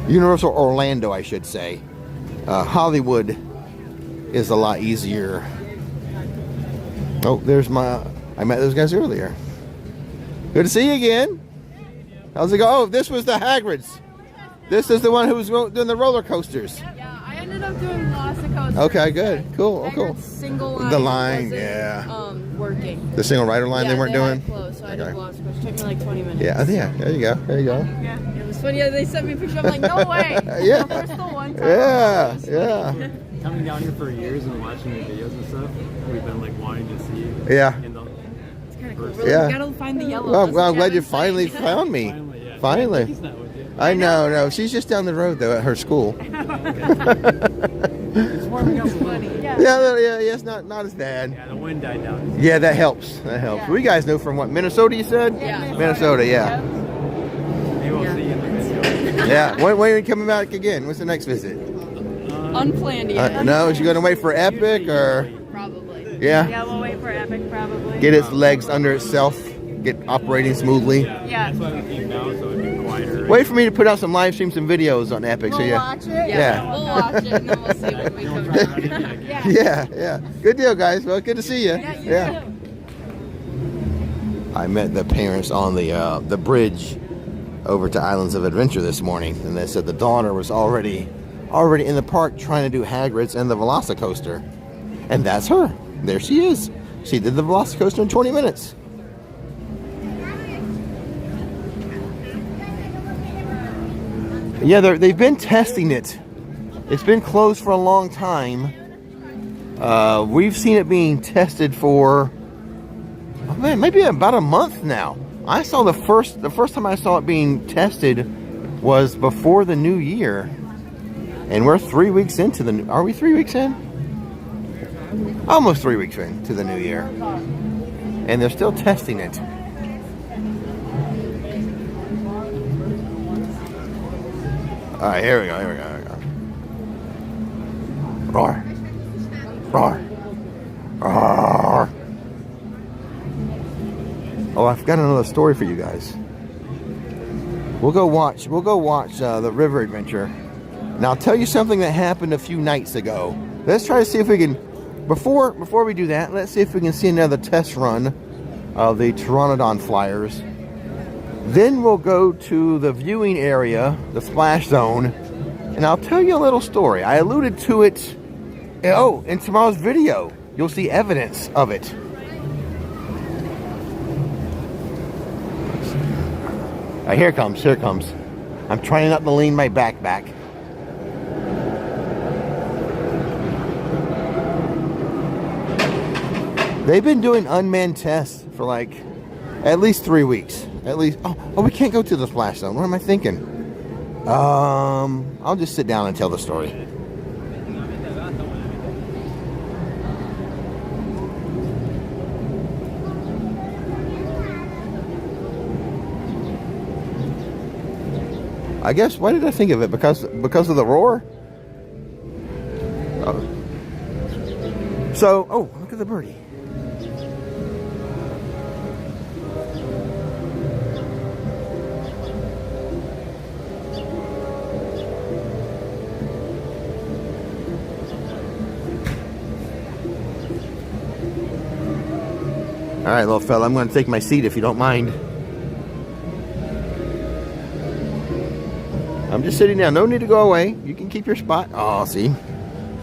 Universal Orlando, I should say. Hollywood is a lot easier. Oh, I met those guys earlier. Good to see you again. How's it go? Oh, this was the Hagrid's. This is the one who was doing the roller coasters. Yeah, I ended up doing Velocicoaster. Okay, good. Cool. Cool. Single line. The line, wasn't, working. The single rider line they weren't doing? Yeah, closed, so I did Velocicoaster. It took me like 20 minutes. Yeah, there you go. Yeah, it was funny. They sent me a picture. I'm like, no way. Yeah. Bristol one time. Yeah. Coming down here for years and watching your videos and stuff, we've been like wanting to see you. Yeah. It's kind of cool. Really, Yeah. we gotta find the yellow. Well, I'm glad you finally found me. Finally. He's not with you. I know, no. She's just down the road, though, at her school. It's warming up a little bit. Yeah, it's not as bad. Yeah, the wind died down. Yeah, that helps. Yeah. We guys know from what, Minnesota, you said? Yeah. Minnesota, yeah. Maybe we'll see you in the video. Yeah. When are you coming back again? What's the next visit? Unplanned yet. No, is she going to wait for Epic, or? Probably. Yeah? Yeah, we'll wait for Epic probably. Get its legs under itself, get operating smoothly. Yeah. That's why we came now, so it'd be quieter. Wait for me to put out some live streams and videos on Epic. We'll watch it? Yeah. We'll watch it and then we'll see when we come back. Yeah. Good deal, guys. Well, good to see you. Yeah. I met the parents on the bridge over to Islands of Adventure this morning, and they said the daughter was already in the park trying to do Hagrid's and the Velocicoaster. And that's her. There she is. She did the Velocicoaster in 20 minutes. Yeah, they've been testing it. It's been closed for a long time. We've seen it being tested for, maybe about a month now. I saw the first time I saw it being tested was before the new year. And we're 3 weeks into are we 3 weeks in? Almost 3 weeks into the new year. And they're still testing it. All right, here we go. Roar. Oh, I've got another story for you guys. We'll go watch the river adventure. Now I'll tell you something that happened a few nights ago. Let's try to see if we can, before we do that, let's see if we can see another test run of the Pteranodon flyers. Then we'll go to the viewing area, the splash zone, and I'll tell you a little story. I alluded to it, in tomorrow's video. You'll see evidence of it. All right, here it comes. I'm trying not to lean my back. They've been doing unmanned tests for like at least 3 weeks. At least. Oh, we can't go to the splash zone. What am I thinking? I'll just sit down and tell the story. I guess, why did I think of it? Because of the roar? So, look at the birdie. All right, little fella, I'm going to take my seat if you don't mind. I'm just sitting down. No need to go away. You can keep your spot. Oh, see,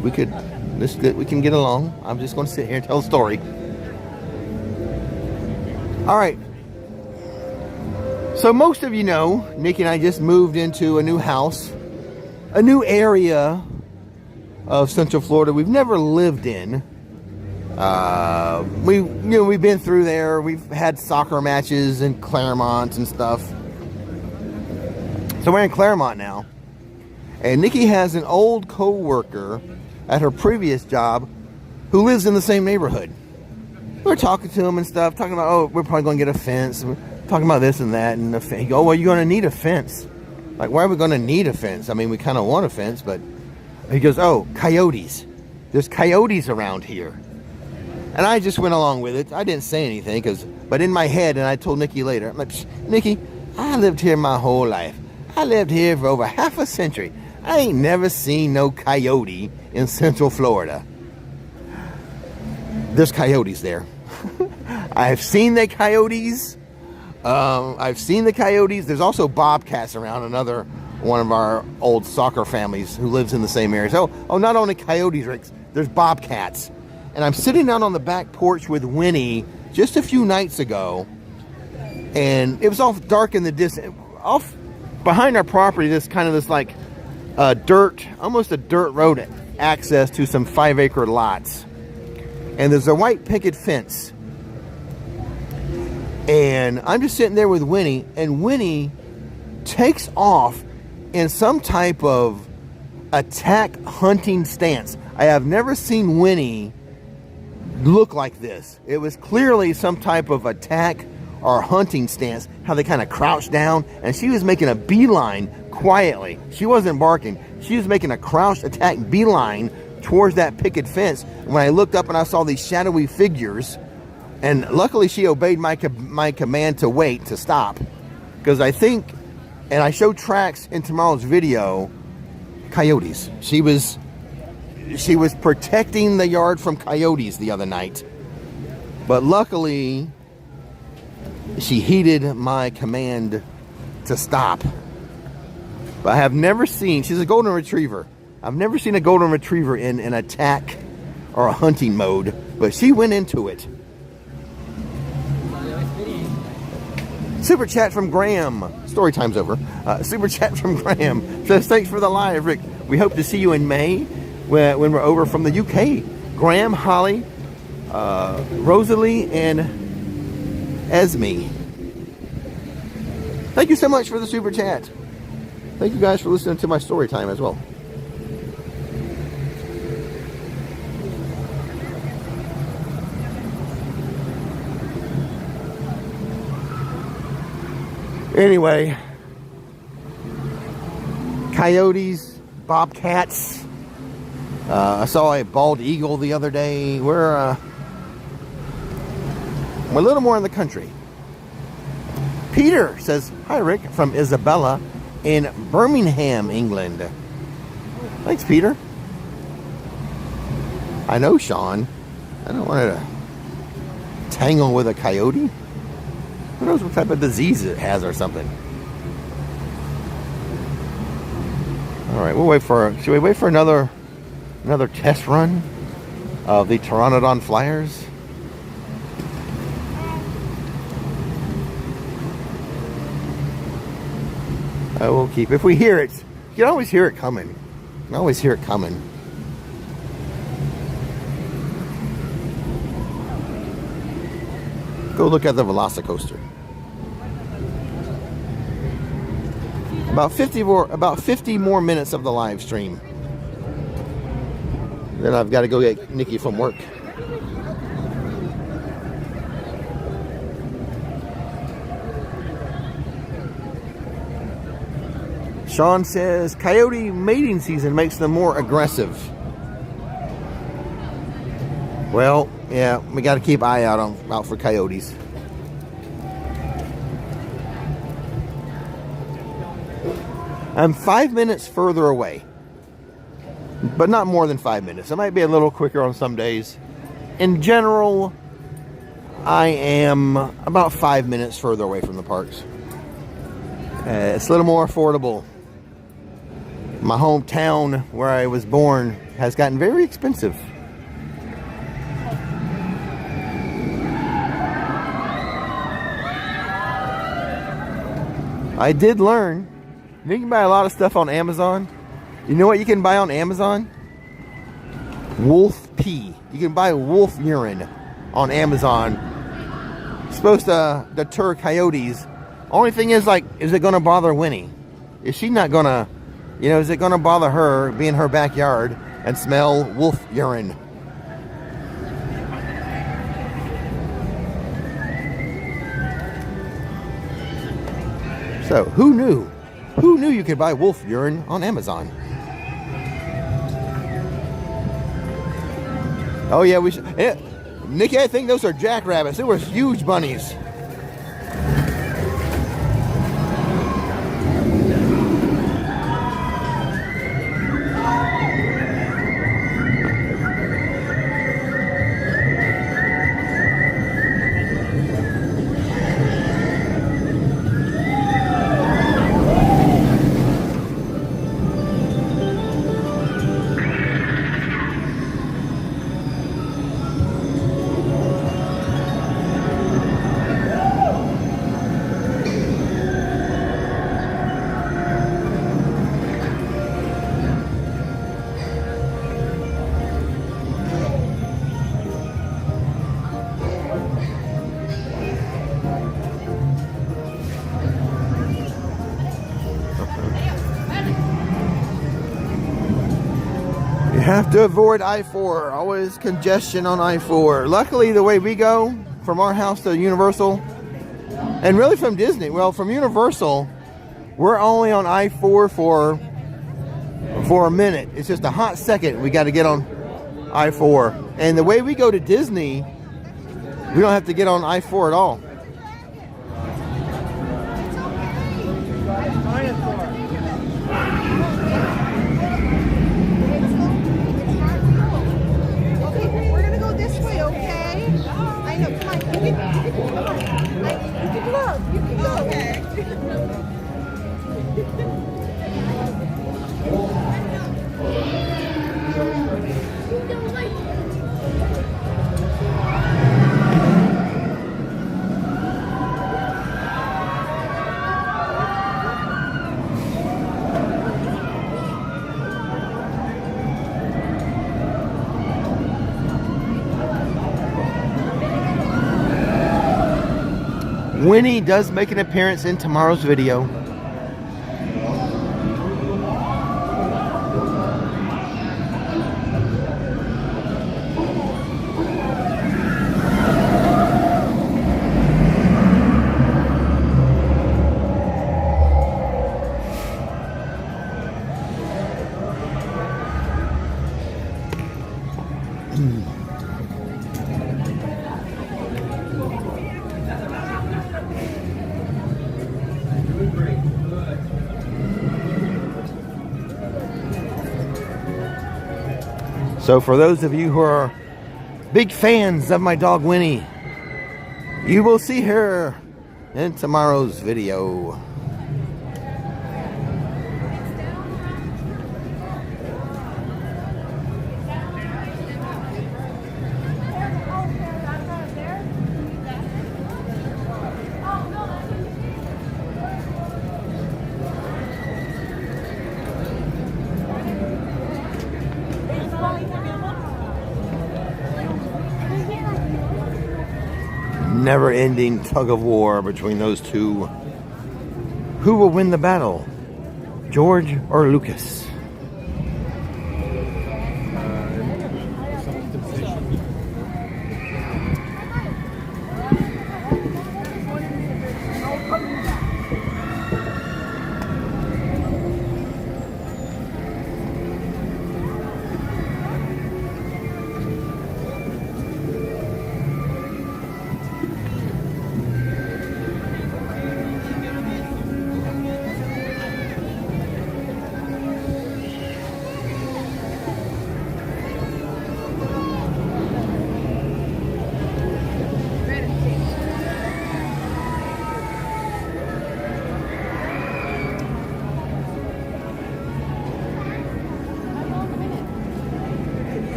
we can get along. I'm just going to sit here and tell a story. All right. So most of you know, Nikki and I just moved into a new house, a new area of Central Florida we've never lived in. We've been through there. We've had soccer matches in Claremont and stuff. So we're in Claremont now. And Nikki has an old co-worker at her previous job who lives in the same neighborhood. We're talking to him and stuff, talking about, oh, we're probably going to get a fence. We're talking about this and that. And he goes, oh, well, you're going to need a fence. Like, why are we going to need a fence? I mean, we kind of want a fence, but he goes, oh, coyotes. There's coyotes around here. And I just went along with it. I didn't say anything, but in my head, and I told Nikki later, I'm like, Nikki, I lived here my whole life. I lived here for over half a century. I ain't never seen no coyote in Central Florida. There's coyotes there. I've seen the coyotes. There's also bobcats around, another one of our old soccer families who lives in the same area. So, not only coyotes, Rix, there's bobcats. And I'm sitting out on the back porch with Winnie just a few nights ago, and it was all dark in the distance. Off behind our property, almost a dirt road access to some 5-acre lots. And there's a white picket fence. And I'm just sitting there with Winnie, and Winnie takes off in some type of attack hunting stance. I have never seen Winnie look like this. It was clearly some type of attack or hunting stance, how they kind of crouched down, and she was making a beeline quietly. She wasn't barking. She was making a crouched attack beeline towards that picket fence. When I looked up and I saw these shadowy figures, and luckily she obeyed my command to wait, to stop, because I think, and I showed tracks in tomorrow's video, coyotes. She was protecting the yard from coyotes the other night, but luckily she heeded my command to stop. But I have never seen, she's a golden retriever. I've never seen a golden retriever in an attack or a hunting mode, but she went into it. Super chat from Graham. Story time's over. Super chat from Graham says, thanks for the live, Rick. We hope to see you in May when we're over from the UK. Graham, Holly, Rosalie, and Esme. Thank you so much for the super chat. Thank you guys for listening to my story time as well. Anyway, coyotes, bobcats. I saw a bald eagle the other day. We're a little more in the country. Peter says, hi Rick, from Isabella in Birmingham, England. Thanks, Peter. I know, Sean. I don't want to tangle with a coyote. Who knows what type of disease it has or something. All right, should we wait for another test run of the Pteranodon Flyers? I will keep. If we hear it, you can always hear it coming. You can always hear it coming. Go look at the Velocicoaster. About 50 more minutes of the live stream. Then I've got to go get Nikki from work. Sean says, coyote mating season makes them more aggressive. Well, yeah, we got to keep an eye out for coyotes. I'm 5 minutes further away, but not more than 5 minutes. It might be a little quicker on some days. In general, I am about 5 minutes further away from the parks. It's a little more affordable. My hometown where I was born has gotten very expensive. I did learn you can buy a lot of stuff on Amazon. You know what you can buy on Amazon? Wolf pee. You can buy wolf urine on Amazon. It's supposed to deter coyotes. Only thing is, like, is it going to bother Winnie? Is she not going to, is it going to bother her, be in her backyard, and smell wolf urine? So, who knew? Who knew you could buy wolf urine on Amazon? Oh yeah, we should. Nikki, I think those are jackrabbits. They were huge bunnies. You have to avoid I-4. Always congestion on I-4. Luckily, the way we go from our house to Universal, and really from Disney, well, from Universal, we're only on I-4 for a minute. It's just a hot second. We got to get on I-4. And the way we go to Disney, we don't have to get on I-4 at all. Winnie does make an appearance in tomorrow's video. So for those of you who are big fans of my dog Winnie, you will see her in tomorrow's video. Never-ending tug of war between those two. Who will win the battle? George or Lucas?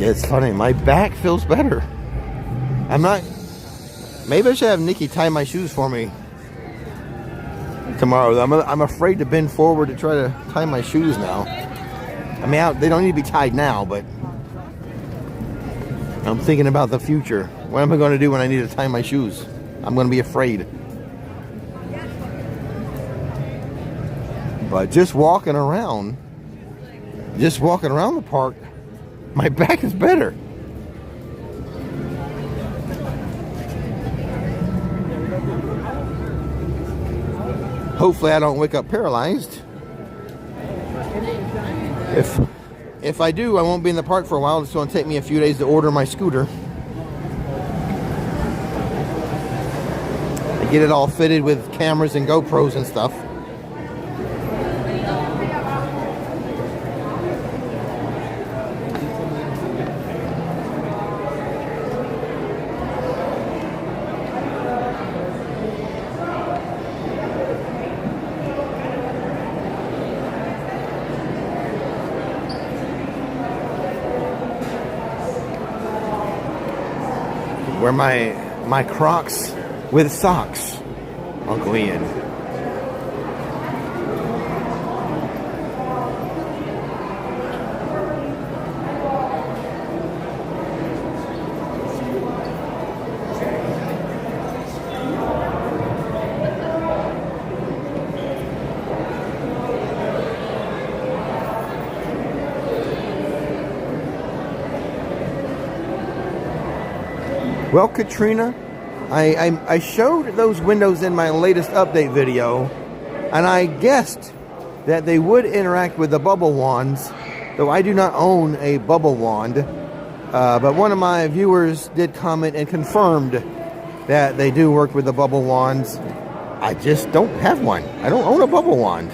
It's funny. My back feels better. I'm not. Maybe I should have Nikki tie my shoes for me tomorrow. I'm afraid to bend forward to try to tie my shoes now. I mean, they don't need to be tied now, but I'm thinking about the future. What am I going to do when I need to tie my shoes? I'm going to be afraid. But just walking around the park, my back is better. Hopefully I don't wake up paralyzed. If I do, I won't be in the park for a while. It's going to take me a few days to order my scooter. I get it all fitted with cameras and GoPros and stuff. Wear my Crocs with socks, Uncle Ian. Well, Katrina, I showed those windows in my latest update video, and I guessed that they would interact with the bubble wands, though I do not own a bubble wand. But one of my viewers did comment and confirmed that they do work with the bubble wands. I just don't have one. I don't own a bubble wand.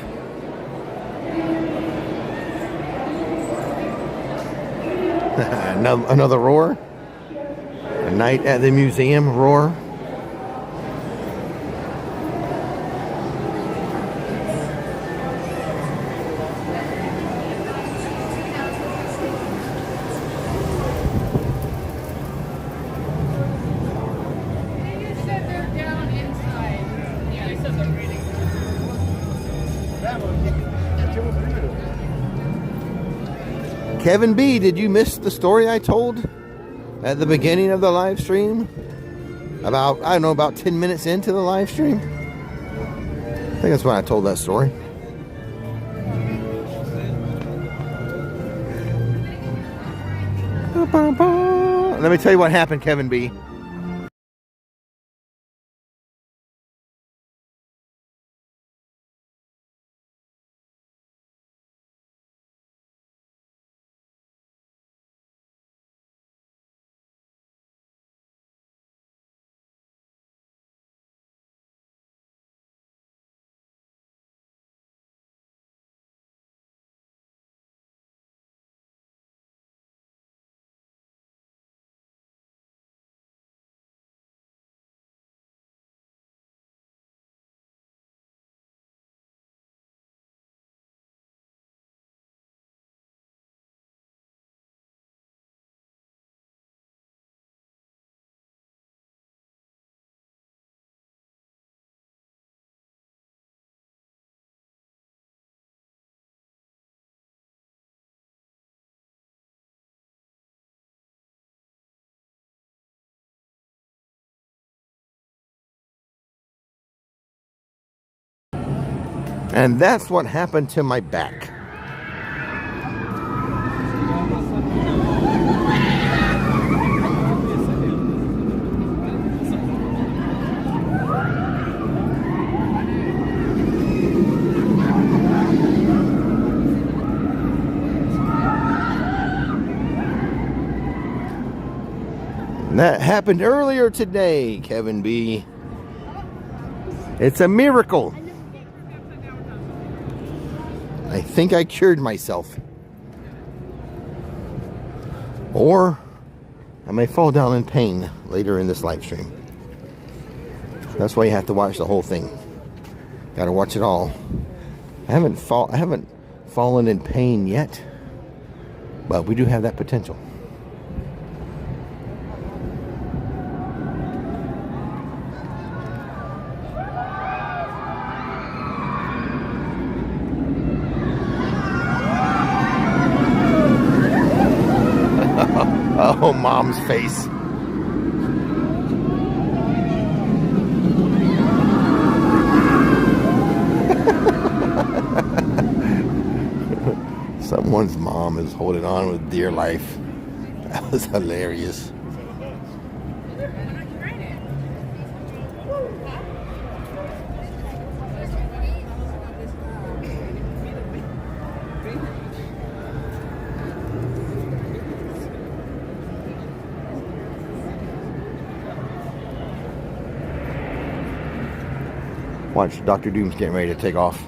Another roar. A night at the museum roar. Kevin B, did you miss the story I told at the beginning of the live stream? About, I don't know, about 10 minutes into the live stream? I think that's when I told that story. Let me tell you what happened, Kevin B. And that's what happened to my back. That happened earlier today, Kevin B. It's a miracle. I think I cured myself. Or I may fall down in pain later in this live stream. That's why you have to watch the whole thing. Gotta watch it all. I haven't fallen in pain yet, but we do have that potential. Oh, mom's face. Someone's mom is holding on with dear life. That was hilarious. Watch, Dr. Doom's getting ready to take off.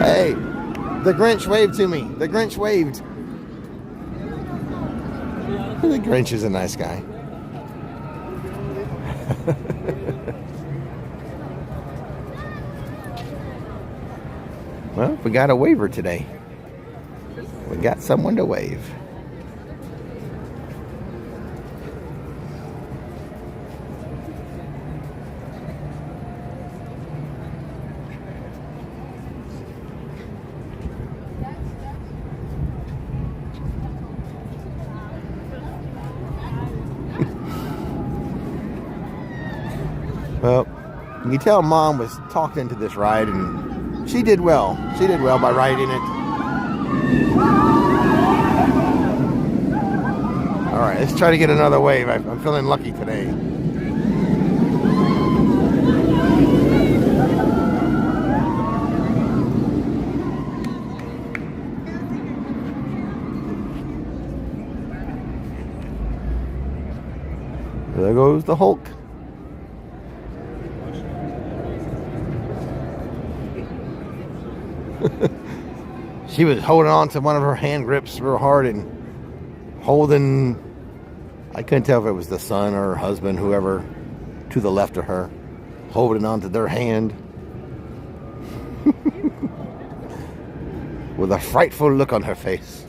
Hey, the Grinch waved to me. The Grinch waved. The Grinch is a nice guy. Well, we got a waiver today. We got someone to wave. Well, you can tell Mom was talked into this ride, and she did well. She did well by riding it. All right, let's try to get another wave. I'm feeling lucky today. There goes the Hulk. She was holding on to one of her hand grips real hard and holding, I couldn't tell if it was the son or her husband, whoever to the left of her, holding on to their hand with a frightful look on her face.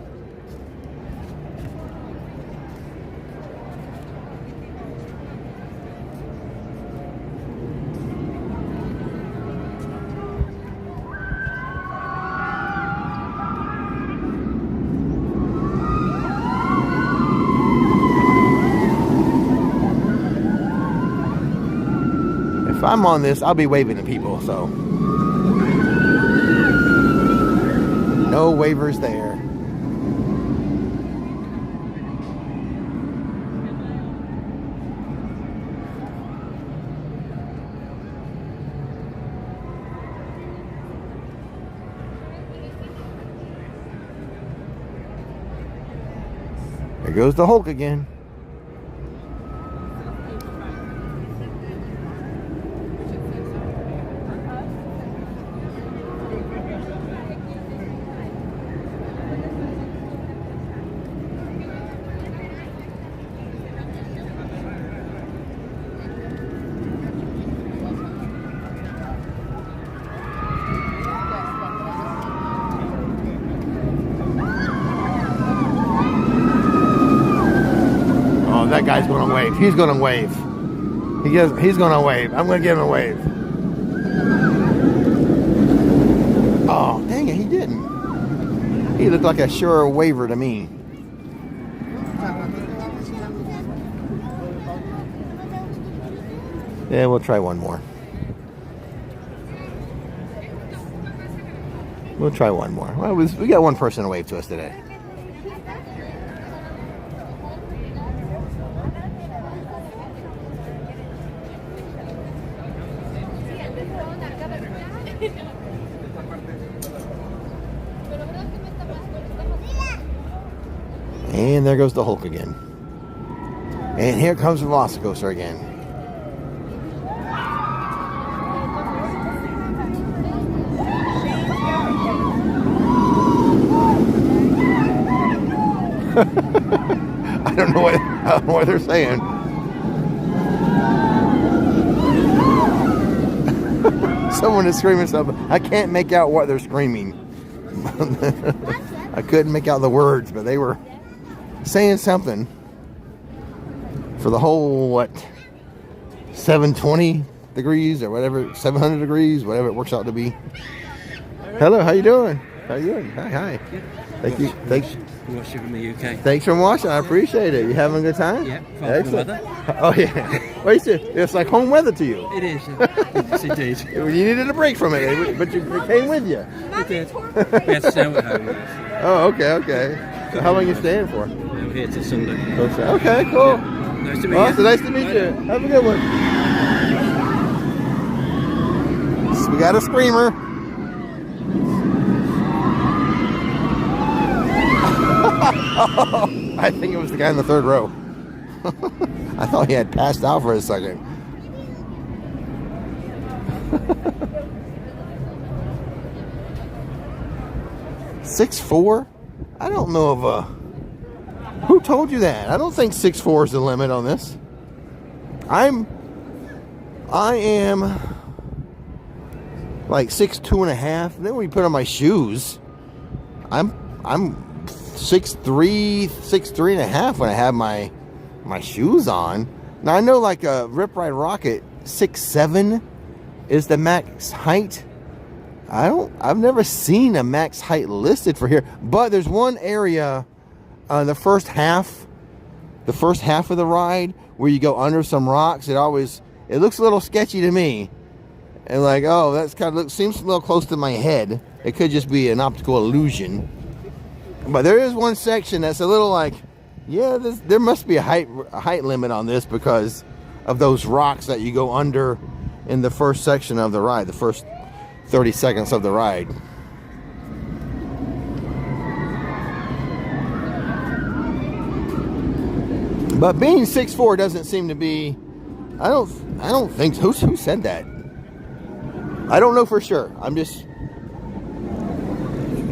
If I'm on this, I'll be waving to people, so no waivers there. There goes the Hulk again. That guy's going to wave. He's going to wave. He's going to wave. I'm going to give him a wave. Oh, dang it, he didn't. He looked like a sure waver to me. Yeah, we'll try one more. We'll try one more. Well, we got one person to wave to us today. And there goes the Hulk again. And here comes the Velocicoaster again. I don't know what they're saying. Someone is screaming something. I can't make out what they're screaming. I couldn't make out the words, but they were saying something for the whole, what, 720 degrees or whatever, 700 degrees, whatever it works out to be. Hello, how you doing? How you doing? Hi. Thank you. Thanks. Watching from the UK. Thanks for watching. I appreciate it. You having a good time? Yeah. Excellent. Weather. Oh yeah. Well, it's like home weather to you. It is. Yes, indeed. You needed a break from it, but it came with you. It did. We had snow at home. Oh, okay. So how long are you staying for? We're here till Sunday. Okay, cool. Nice to meet Awesome. you. Nice to meet you. Have a good one. So we got a screamer. I think it was the guy in the third row. I thought he had passed out for a second. $6'4"? I don't know of who told you that? I don't think 6'4" is the limit on this. I am like 6'2.5". Then when you put on my shoes, I'm 6'3", 6'3.5" when I have my shoes on. Now I know like a Rip Ride Rocket 6'7" is the max height. I've never seen a max height listed for here, but there's one area, the first half of the ride where you go under some rocks. It looks a little sketchy to me, and like, oh, that's kind of seems a little close to my head. It could just be an optical illusion, but there is one section that's a little like, yeah, there must be a height limit on this because of those rocks that you go under in the first section of the ride, the first 30 seconds of the ride. But being 6'4" doesn't seem to be, I don't think, who said that? I don't know for sure. I'm just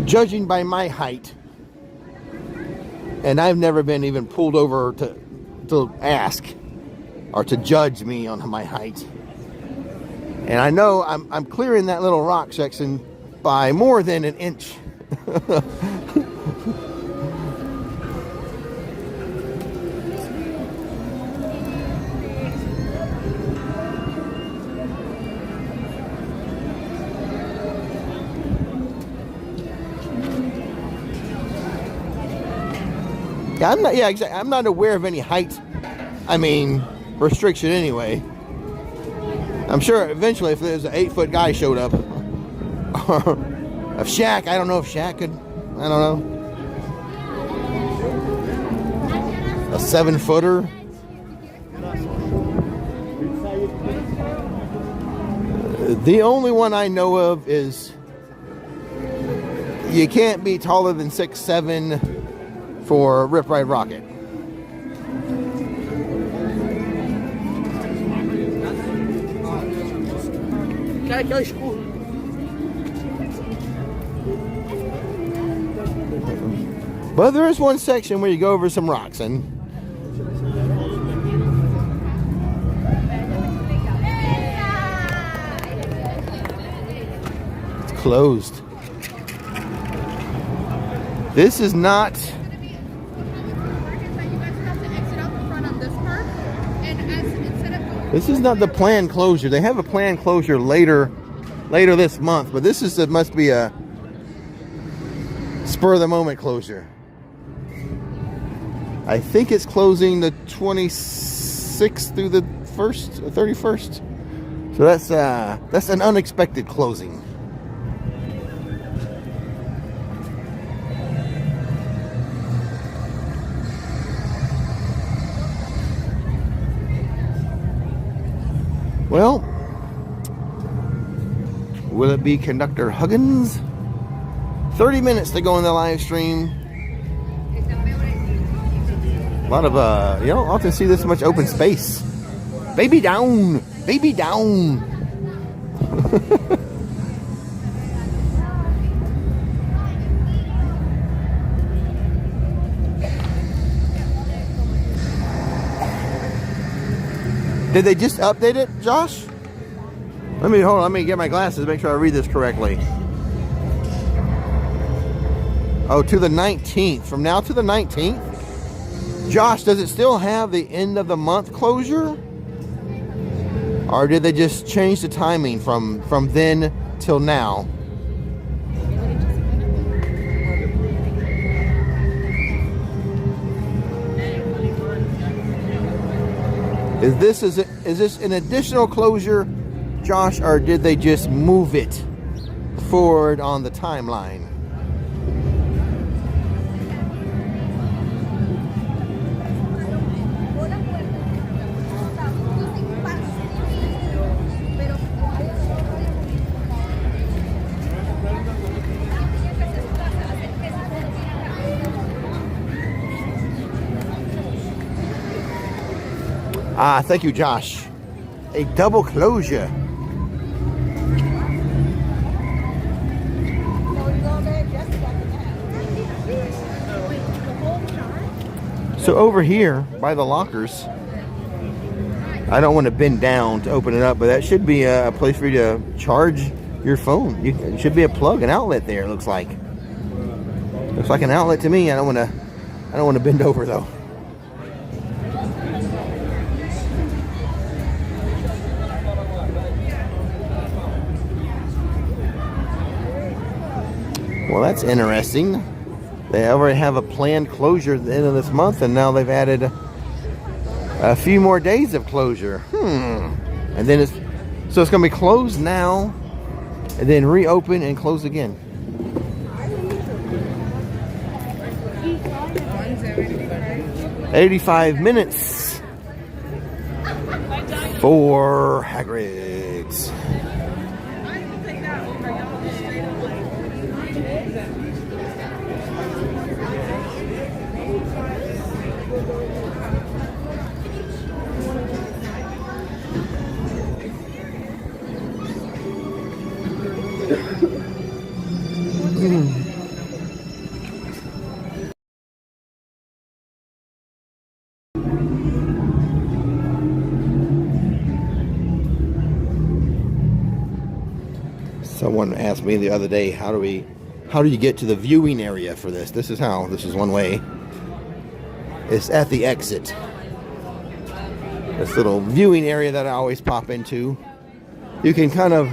judging by my height. And I've never been even pulled over to ask or to judge me on my height. And I know I'm clearing that little rock section by more than an inch. I'm not aware of any height, restriction anyway. I'm sure eventually if there's an 8-foot guy showed up, or if Shaq, I don't know if Shaq could, I don't know, a 7-footer. The only one I know of is you can't be taller than 6'7" for Rip Ride Rocket. But there is one section where you go over some rocks and it's closed. This is not. This is not the planned closure. They have a planned closure later this month, but this is must be a spur of the moment closure. I think it's closing the 26th through the 31st. So that's an unexpected closing. Well, will it be Conductor Huggins? 30 minutes to go in the live stream. A lot of, you don't often see this much open space. Baby down! Baby down! Did they just update it, Josh? hold on. Let me get my glasses. Make sure I read this correctly. Oh, to the 19th. From now to the 19th. Josh, does it still have the end of the month closure? Or did they just change the timing from then till now? Is this an additional closure, Josh, or did they just move it forward on the timeline? Ah, thank you, Josh. A double closure. So over here by the lockers, I don't want to bend down to open it up, but that should be a place for you to charge your phone. It should be a plug, an outlet there. It looks like an outlet to me. I don't want to bend over though. Well, that's interesting. They already have a planned closure at the end of this month, and now they've added a few more days of closure. And then it's going to be closed now, and then reopen and close again. $85 minutes for Hagrid's. Someone asked me the other day, how do you get to the viewing area for this? This is one way. It's at the exit. This little viewing area that I always pop into. You can kind of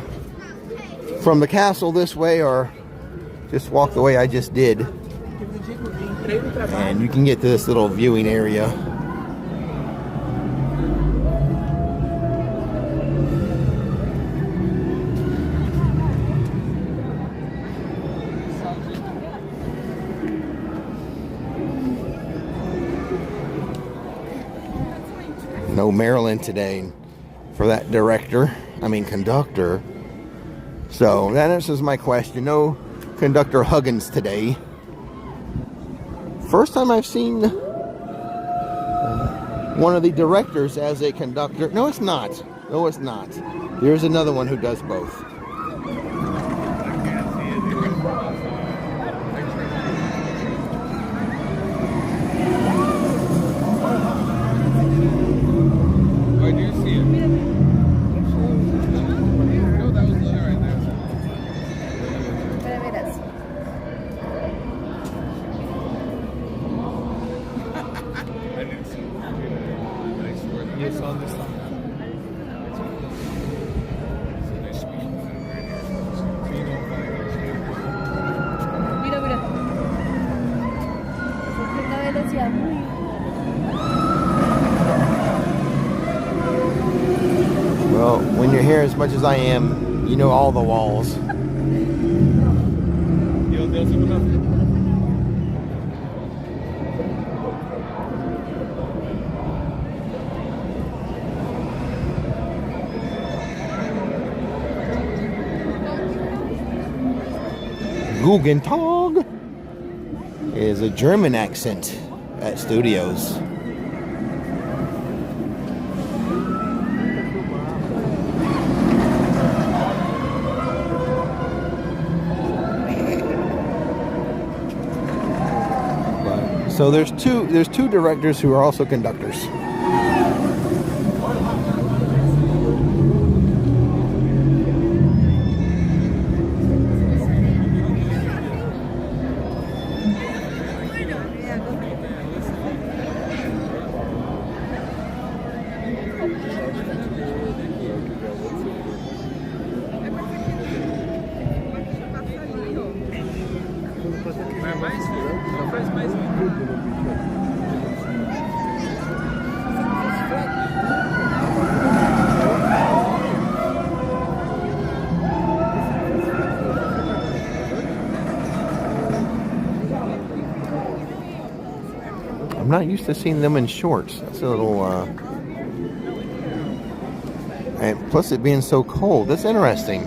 from the castle this way, or just walk the way I just did, and you can get to this little viewing area. No Maryland today for that conductor. So that answers my question. No Conductor Huggins today. First time I've seen one of the directors as a conductor. No, it's not. No, it's not. There's another one who does both. Well, when you're here as much as I am, you know all the walls. Guten Tag is a German accent at studios. So there's two directors who are also conductors. I'm not used to seeing them in shorts. That's a little, and plus it being so cold. That's interesting.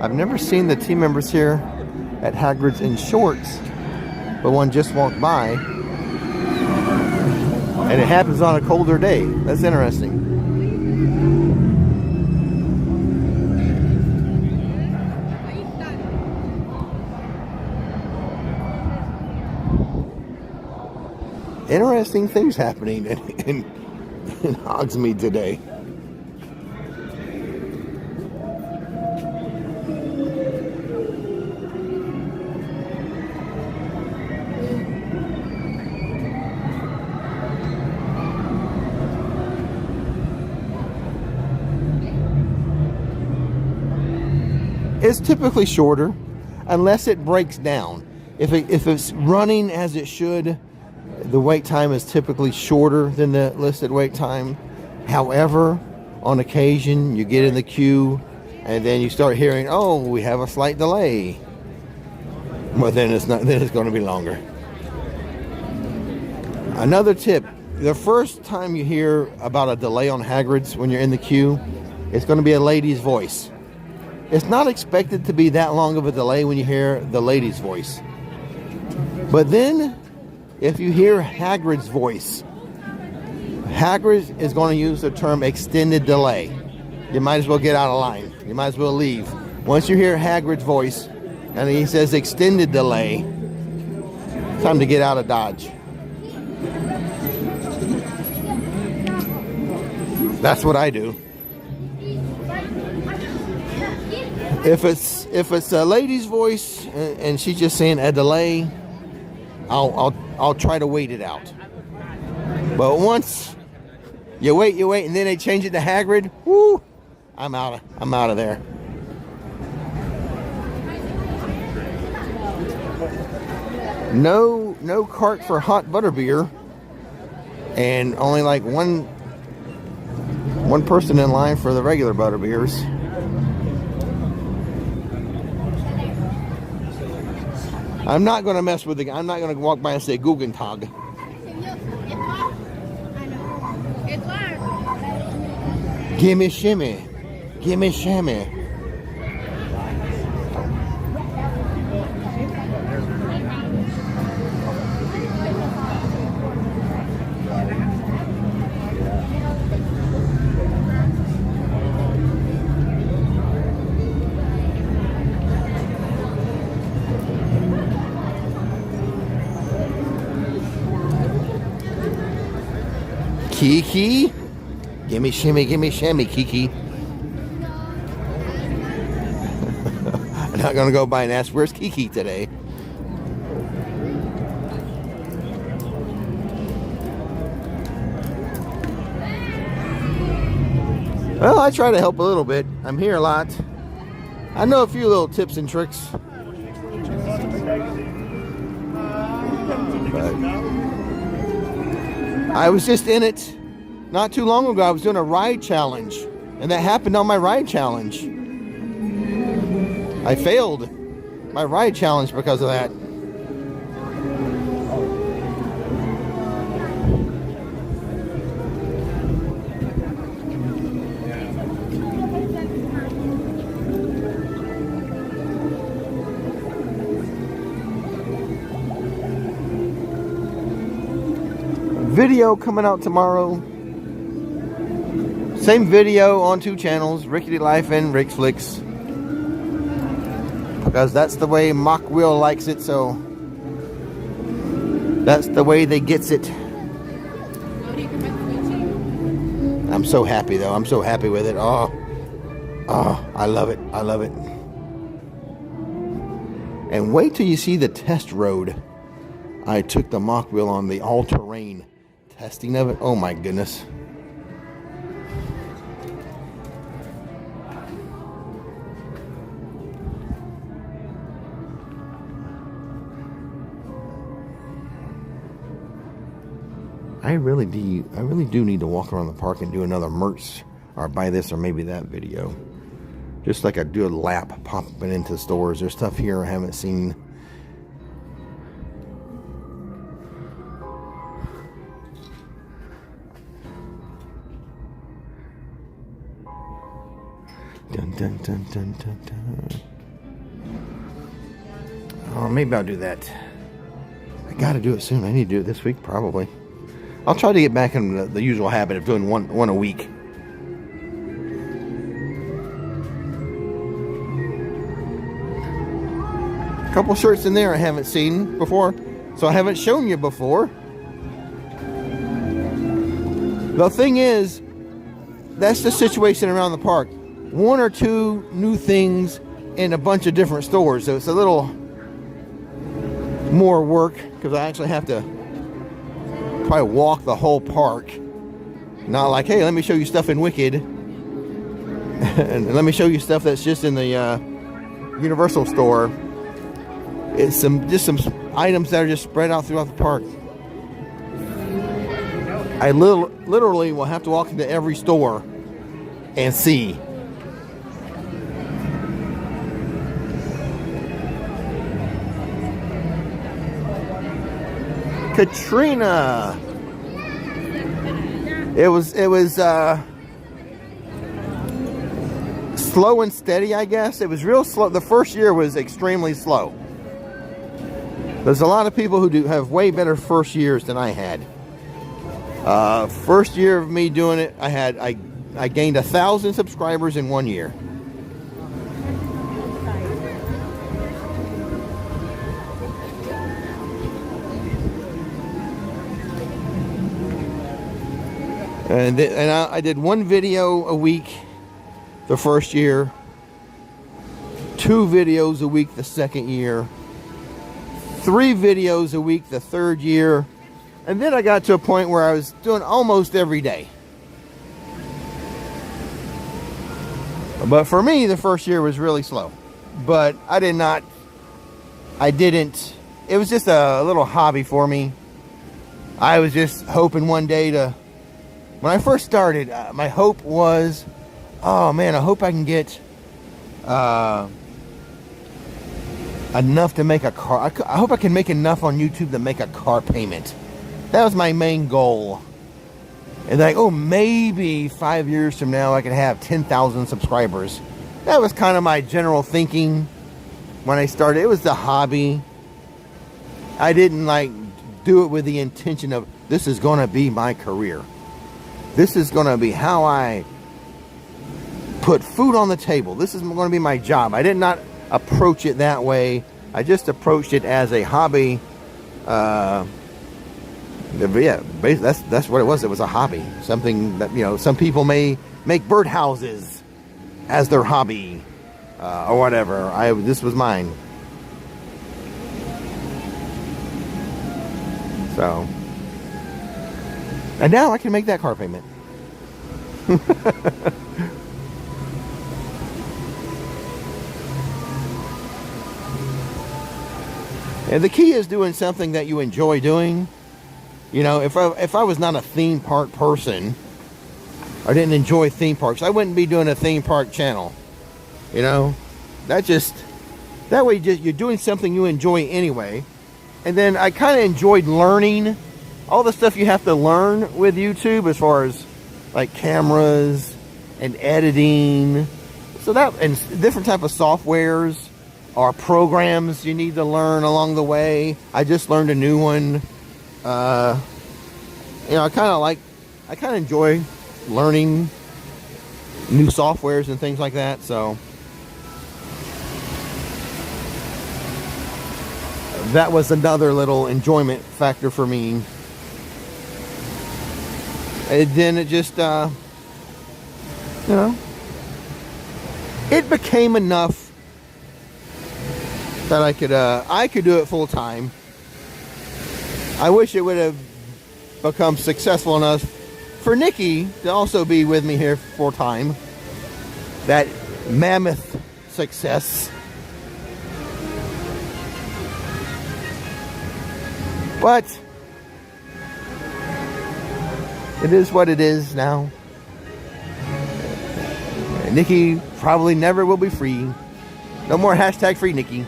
I've never seen the team members here at Hagrid's in shorts, but one just walked by, and it happens on a colder day. That's interesting. Interesting things happening in Hogsmeade today. It's typically shorter unless it breaks down. If it's running as it should, the wait time is typically shorter than the listed wait time. However, on occasion, you get in the queue and then you start hearing, oh, we have a slight delay. Well, then it's going to be longer. Another tip, the first time you hear about a delay on Hagrid's when you're in the queue, it's going to be a lady's voice. It's not expected to be that long of a delay when you hear the lady's voice. But then, if you hear Hagrid's voice, Hagrid is going to use the term extended delay. You might as well get out of line. You might as well leave. Once you hear Hagrid's voice and he says extended delay, time to get out of Dodge. That's what I do. If it's a lady's voice and she's just saying a delay, I'll try to wait it out. But once you wait, and then they change it to Hagrid, whoo, I'm out of there. No cart for hot butterbeer, and only like one person in line for the regular butterbeers. I'm not going to mess with I'm not going to walk by and say Guten Tag. Gimme shimmy. Gimme shimmy. Kiki, gimme shimmy, Kiki. I'm not gonna go by and ask where's Kiki today. Well, I try to help a little bit. I'm here a lot. I know a few little tips and tricks. But I was just in it not too long ago. I was doing a ride challenge, and that happened on my ride challenge. I failed my ride challenge because of that. Video coming out tomorrow. Same video on 2 channels, Rickety Life and Rix Flix. Because that's the way Mock Will likes it, so that's the way they gets it. I'm so happy though. I'm so happy with it. Oh, I love it. I love it. And wait till you see the test road I took the Mock Will on, the all-terrain testing of it. Oh my goodness. really do need to walk around the park and do another merch or buy this or maybe that video. Just like I do a lap popping into stores. There's stuff here I haven't seen. Dun, dun, dun, dun, dun, dun. Oh, maybe I'll do that. I gotta do it soon. I need to do it this week, probably. I'll try to get back in the usual habit of doing one a week. A couple shirts in there I haven't seen before, so I haven't shown you before. The thing is, that's the situation around the park. One or two new things in a bunch of different stores, so it's a little more work because I actually have to probably walk the whole park. Not like, hey, let me show you stuff in Wicked and let me show you stuff that's just in the Universal store. It's just some items that are just spread out throughout the park. I literally will have to walk into every store and see. Katrina. It was slow and steady, I guess. It was real slow. The first year was extremely slow. There's a lot of people who have way better first years than I had. First year of me doing it, I gained 1,000 subscribers in 1 year. And I did one video a week the first year, 2 videos a week the second year, 3 videos a week the third year, and then I got to a point where I was doing almost every day. But for me, the first year was really slow. But it was just a little hobby for me. I was just hoping one day to, when I first started, my hope was, oh man, I hope I can get enough to make a car. I hope I can make enough on YouTube to make a car payment. That was my main goal. And like, oh, maybe 5 years from now I could have 10,000 subscribers. That was kind of my general thinking when I started. It was the hobby. I didn't like do it with the intention of, this is going to be my career. This is going to be how I put food on the table. This is going to be my job. I did not approach it that way. I just approached it as a hobby. Yeah, that's what it was. It was a hobby. Something that, some people may make birdhouses as their hobby or whatever. This was mine. So, and now I can make that car payment. And the key is doing something that you enjoy doing. If I was not a theme park person, I didn't enjoy theme parks, I wouldn't be doing a theme park channel. That way you're doing something you enjoy anyway. And then I kind of enjoyed learning all the stuff you have to learn with YouTube as far as like cameras and editing. So that, and different type of softwares or programs you need to learn along the way. I just learned a new one. I kind of enjoy learning new softwares and things like that. So that was another little enjoyment factor for me. And then it just, it became enough that I could do it full time. I wish it would have become successful enough for Nikki to also be with me here full time. That mammoth success. But It is what it is now. Nikki probably never will be free. No more hashtag free Nikki.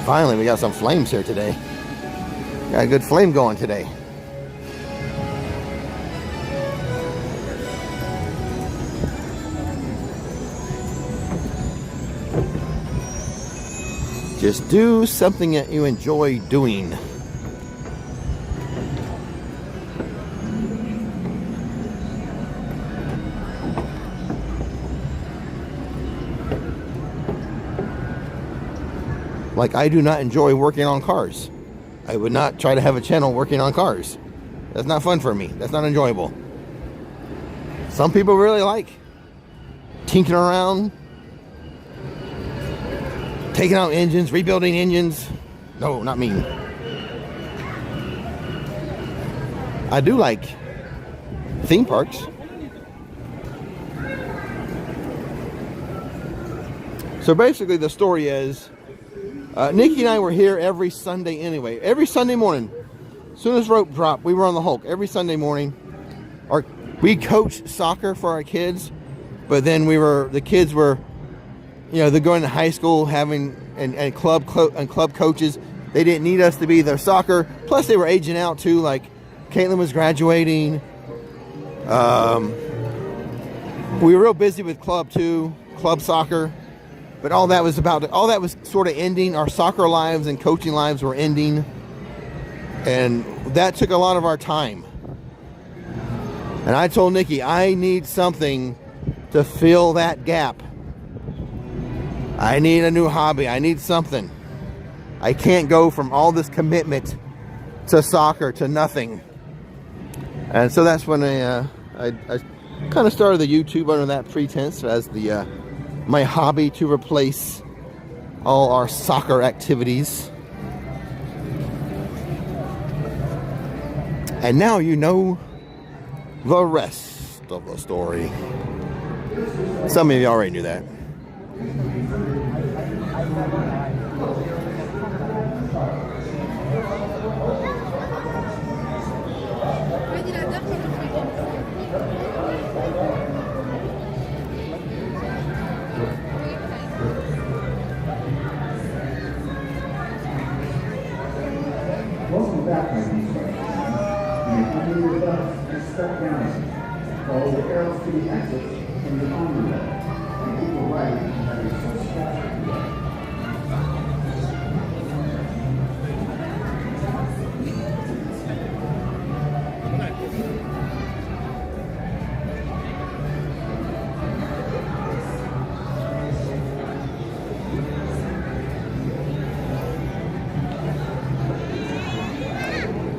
Finally, we got some flames here today. Got a good flame going today. Just do something that you enjoy doing. Like, I do not enjoy working on cars. I would not try to have a channel working on cars. That's not fun for me. That's not enjoyable. Some people really like tinkering around, taking out engines, rebuilding engines. No, not me. I do like theme parks. So basically the story is, Nikki and I were here every Sunday anyway. Every Sunday morning. As soon as rope dropped, we were on the Hulk. Every Sunday morning. We coached soccer for our kids. But then the kids were, you know, they're going to high school, having and club coaches. They didn't need us to be their soccer. Plus they were aging out too. Like Caitlin was graduating. We were real busy with club too. Club soccer. But all that was sort of ending. Our soccer lives and coaching lives were ending. And that took a lot of our time. And I told Nikki, I need something to fill that gap. I need a new hobby. I need something. I can't go from all this commitment to soccer to nothing. And so that's when I kind of started the YouTube under that pretense as my hobby to replace all our soccer activities. And now you know the rest of the story. Some of you already knew that. Welcome back, my dear friends. You may continue with us and step down. Follow the arrows to the exit in the unravel. And keep the right at your satisfaction.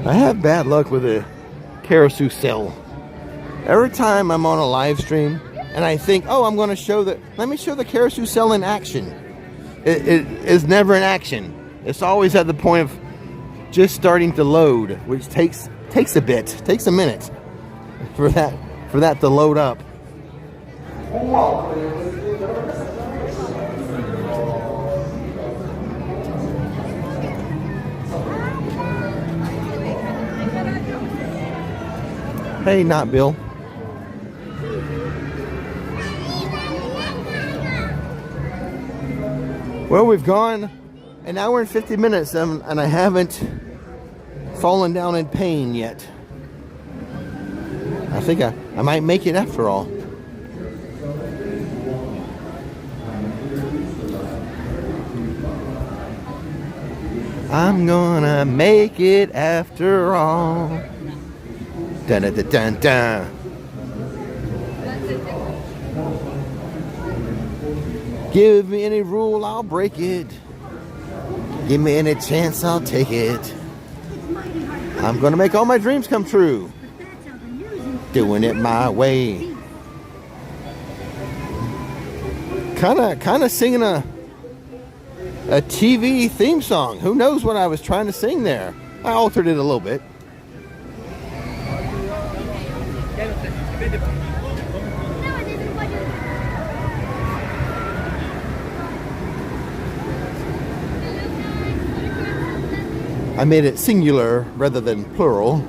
I have bad luck with the carousel. Every time I'm on a live stream and I think, oh, I'm going to let me show the carousel in action. It is never in action. It's always at the point of just starting to load, which takes a minute for that to load up. Hey, not Bill. Well, we've gone an hour and 50 minutes and I haven't fallen down in pain yet. I think I might make it after all. I'm gonna make it after all. Dun dun dun dun dun. Give me any rule, I'll break it. Give me any chance, I'll take it. I'm gonna make all my dreams come true. Doing it my way. Kinda singing a TV theme song. Who knows what I was trying to sing there? I altered it a little bit. I made it singular rather than plural.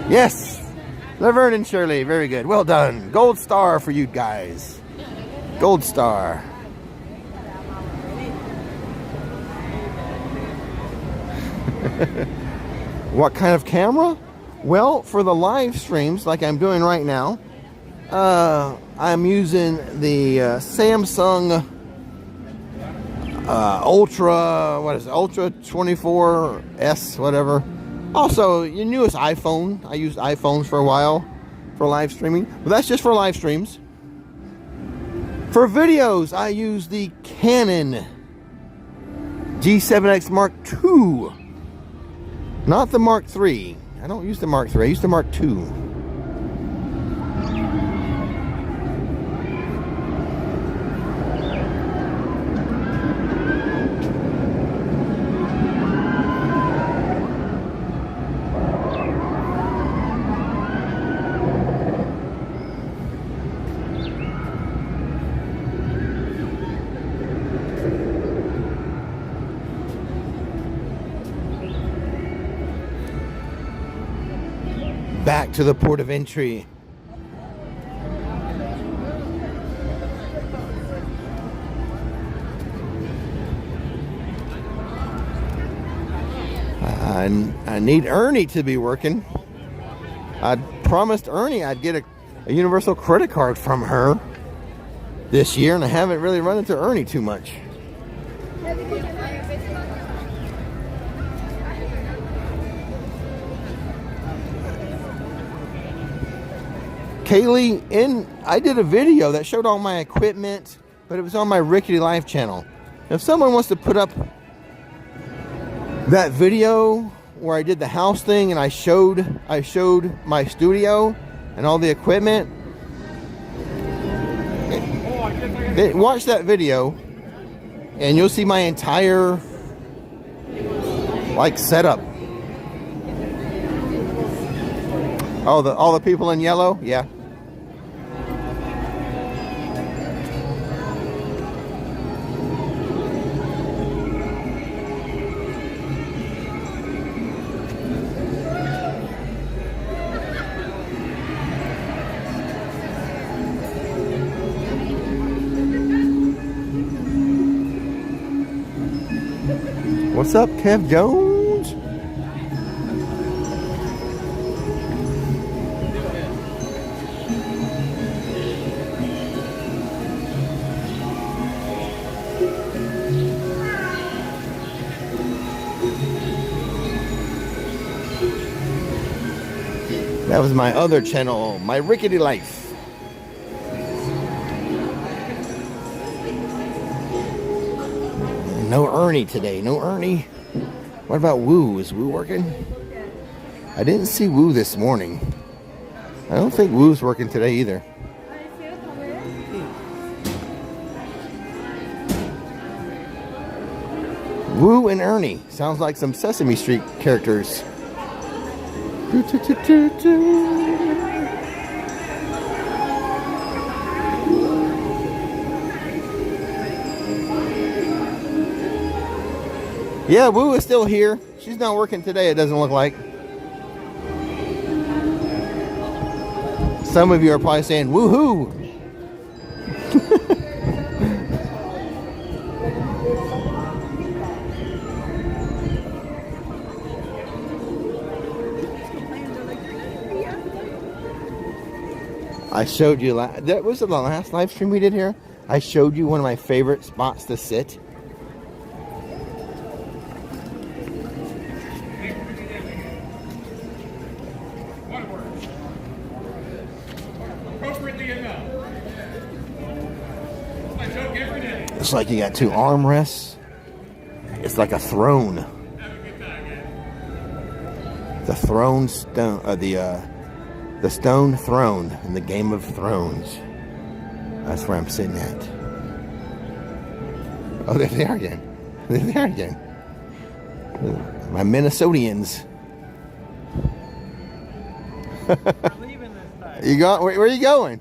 Yes, Laverne and Shirley, very good. Well done. Gold star for you guys. Gold star. What kind of camera? Well, for the live streams, like I'm doing right now, I'm using the Samsung Ultra, what is it, Ultra 24S, whatever. Also, your newest iPhone. I used iPhones for a while for live streaming, but that's just for live streams. For videos, I use the Canon G7X Mark II, not the Mark III. I don't use the Mark III, I use the Mark II. Back to the port of entry. I need Ernie to be working. I promised Ernie I'd get a Universal credit card from her this year, and I haven't really run into Ernie too much. Kaylee, I did a video that showed all my equipment, but it was on my Rickety Life channel. If someone wants to put up that video where I did the house thing and I showed my studio and all the equipment, watch that video and you'll see my entire setup. Oh, all the people in yellow? Yeah. What's up, Kev Jones? That was my other channel, My Rickety Life. No Ernie today, no Ernie. What about Woo? Is Woo working? I didn't see Woo this morning. I don't think Woo's working today either. Woo and Ernie. Sounds like some Sesame Street characters. Yeah, Woo is still here. She's not working today, it doesn't look like. Some of you are probably saying, woohoo! I showed you, that was the last live stream we did here. I showed you one of my favorite spots to sit. It's like you got two armrests. It's like a throne. The throne stone, the stone throne in the Game of Thrones. That's where I'm sitting at. Oh, there they are again. There they are again. My Minnesotians. You go? Where are you going?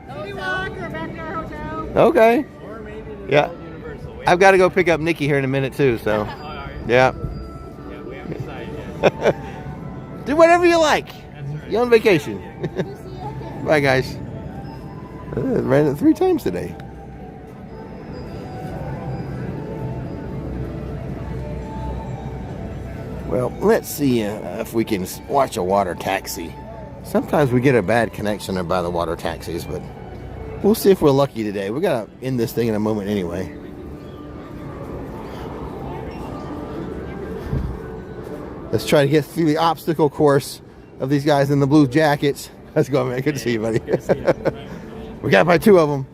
City Walk or back to our hotel. Okay. Or maybe the Yeah. old Universal. I've got to go pick up Nikki here in a minute too. So, yeah. Yeah, we haven't decided yet. Do whatever you like. That's right. You're on vacation. Bye, guys. Ran it 3 times today. Well, let's see if we can watch a water taxi. Sometimes we get a bad connection by the water taxis, but we'll see if we're lucky today. We gotta end this thing in a moment anyway. Let's try to get through the obstacle course of these guys in the blue jackets. Let's go, man. Good to see you, buddy. We got by 2 of them.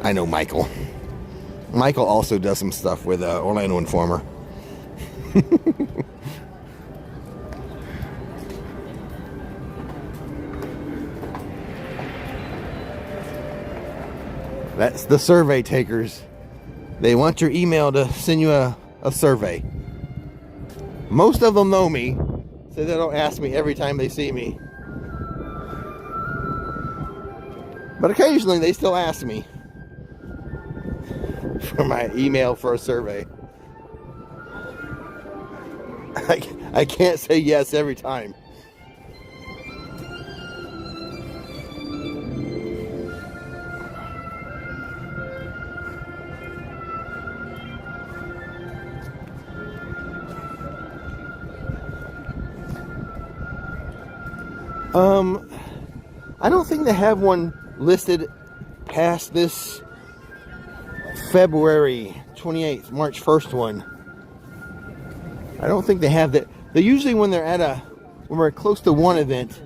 I know Michael. Michael also does some stuff with Orlando Informer. That's the survey takers. They want your email to send you a survey. Most of them know me, so they don't ask me every time they see me. But occasionally they still ask me for my email for a survey. I can't say yes every time. I don't think they have one listed past this February 28th, March 1st one. I don't think they have that. They usually, when we're close to one event,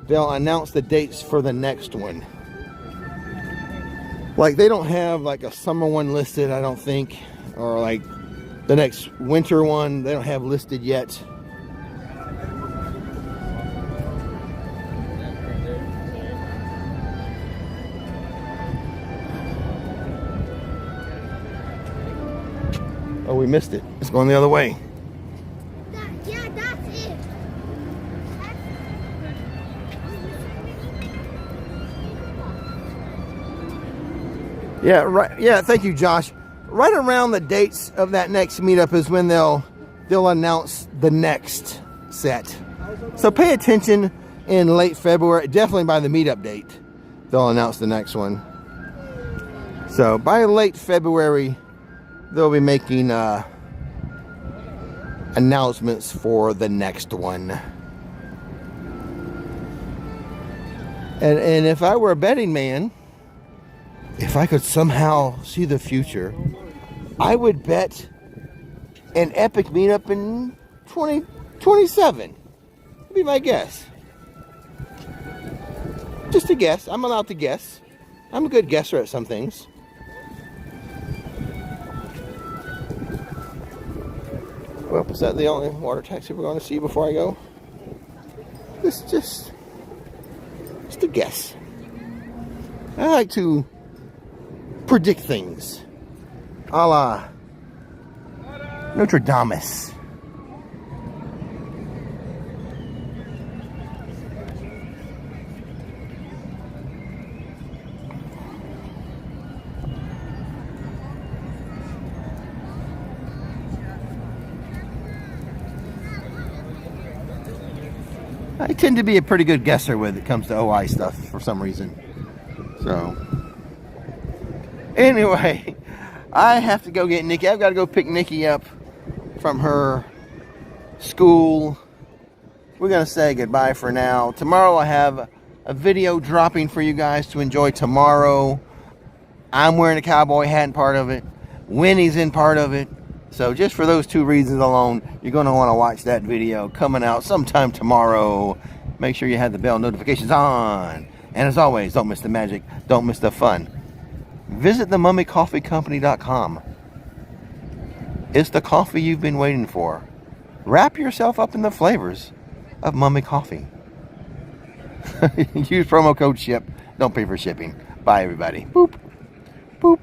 they'll announce the dates for the next one. Like, they don't have like a summer one listed, I don't think, or like the next winter one, they don't have listed yet. Oh, we missed it. It's going the other way. Yeah, that's it. Yeah, right. Yeah, thank you, Josh. Right around the dates of that next meetup is when they'll announce the next set. So pay attention in late February, definitely by the meetup date, they'll announce the next one. So by late February, they'll be making announcements for the next one. And if I were a betting man, if I could somehow see the future, I would bet an epic meetup in 2027. Would be my guess. Just a guess. I'm allowed to guess. I'm a good guesser at some things. Well, is that the only water taxi we're going to see before I go? It's just a guess. I like to predict things, a la Notre Dame. I tend to be a pretty good guesser when it comes to OI stuff for some reason. So, anyway, I have to go get Nikki. I've got to go pick Nikki up from her school. We're going to say goodbye for now. Tomorrow I have a video dropping for you guys to enjoy tomorrow. I'm wearing a cowboy hat in part of it. Winnie's in part of it. So just for those 2 reasons alone, you're going to want to watch that video coming out sometime tomorrow. Make sure you have the bell notifications on. And as always, don't miss the magic. Don't miss the fun. Visit themummycoffeecompany.com. It's the coffee you've been waiting for. Wrap yourself up in the flavors of Mummy Coffee. Use promo code SHIP. Don't pay for shipping. Bye, everybody. Boop. Boop.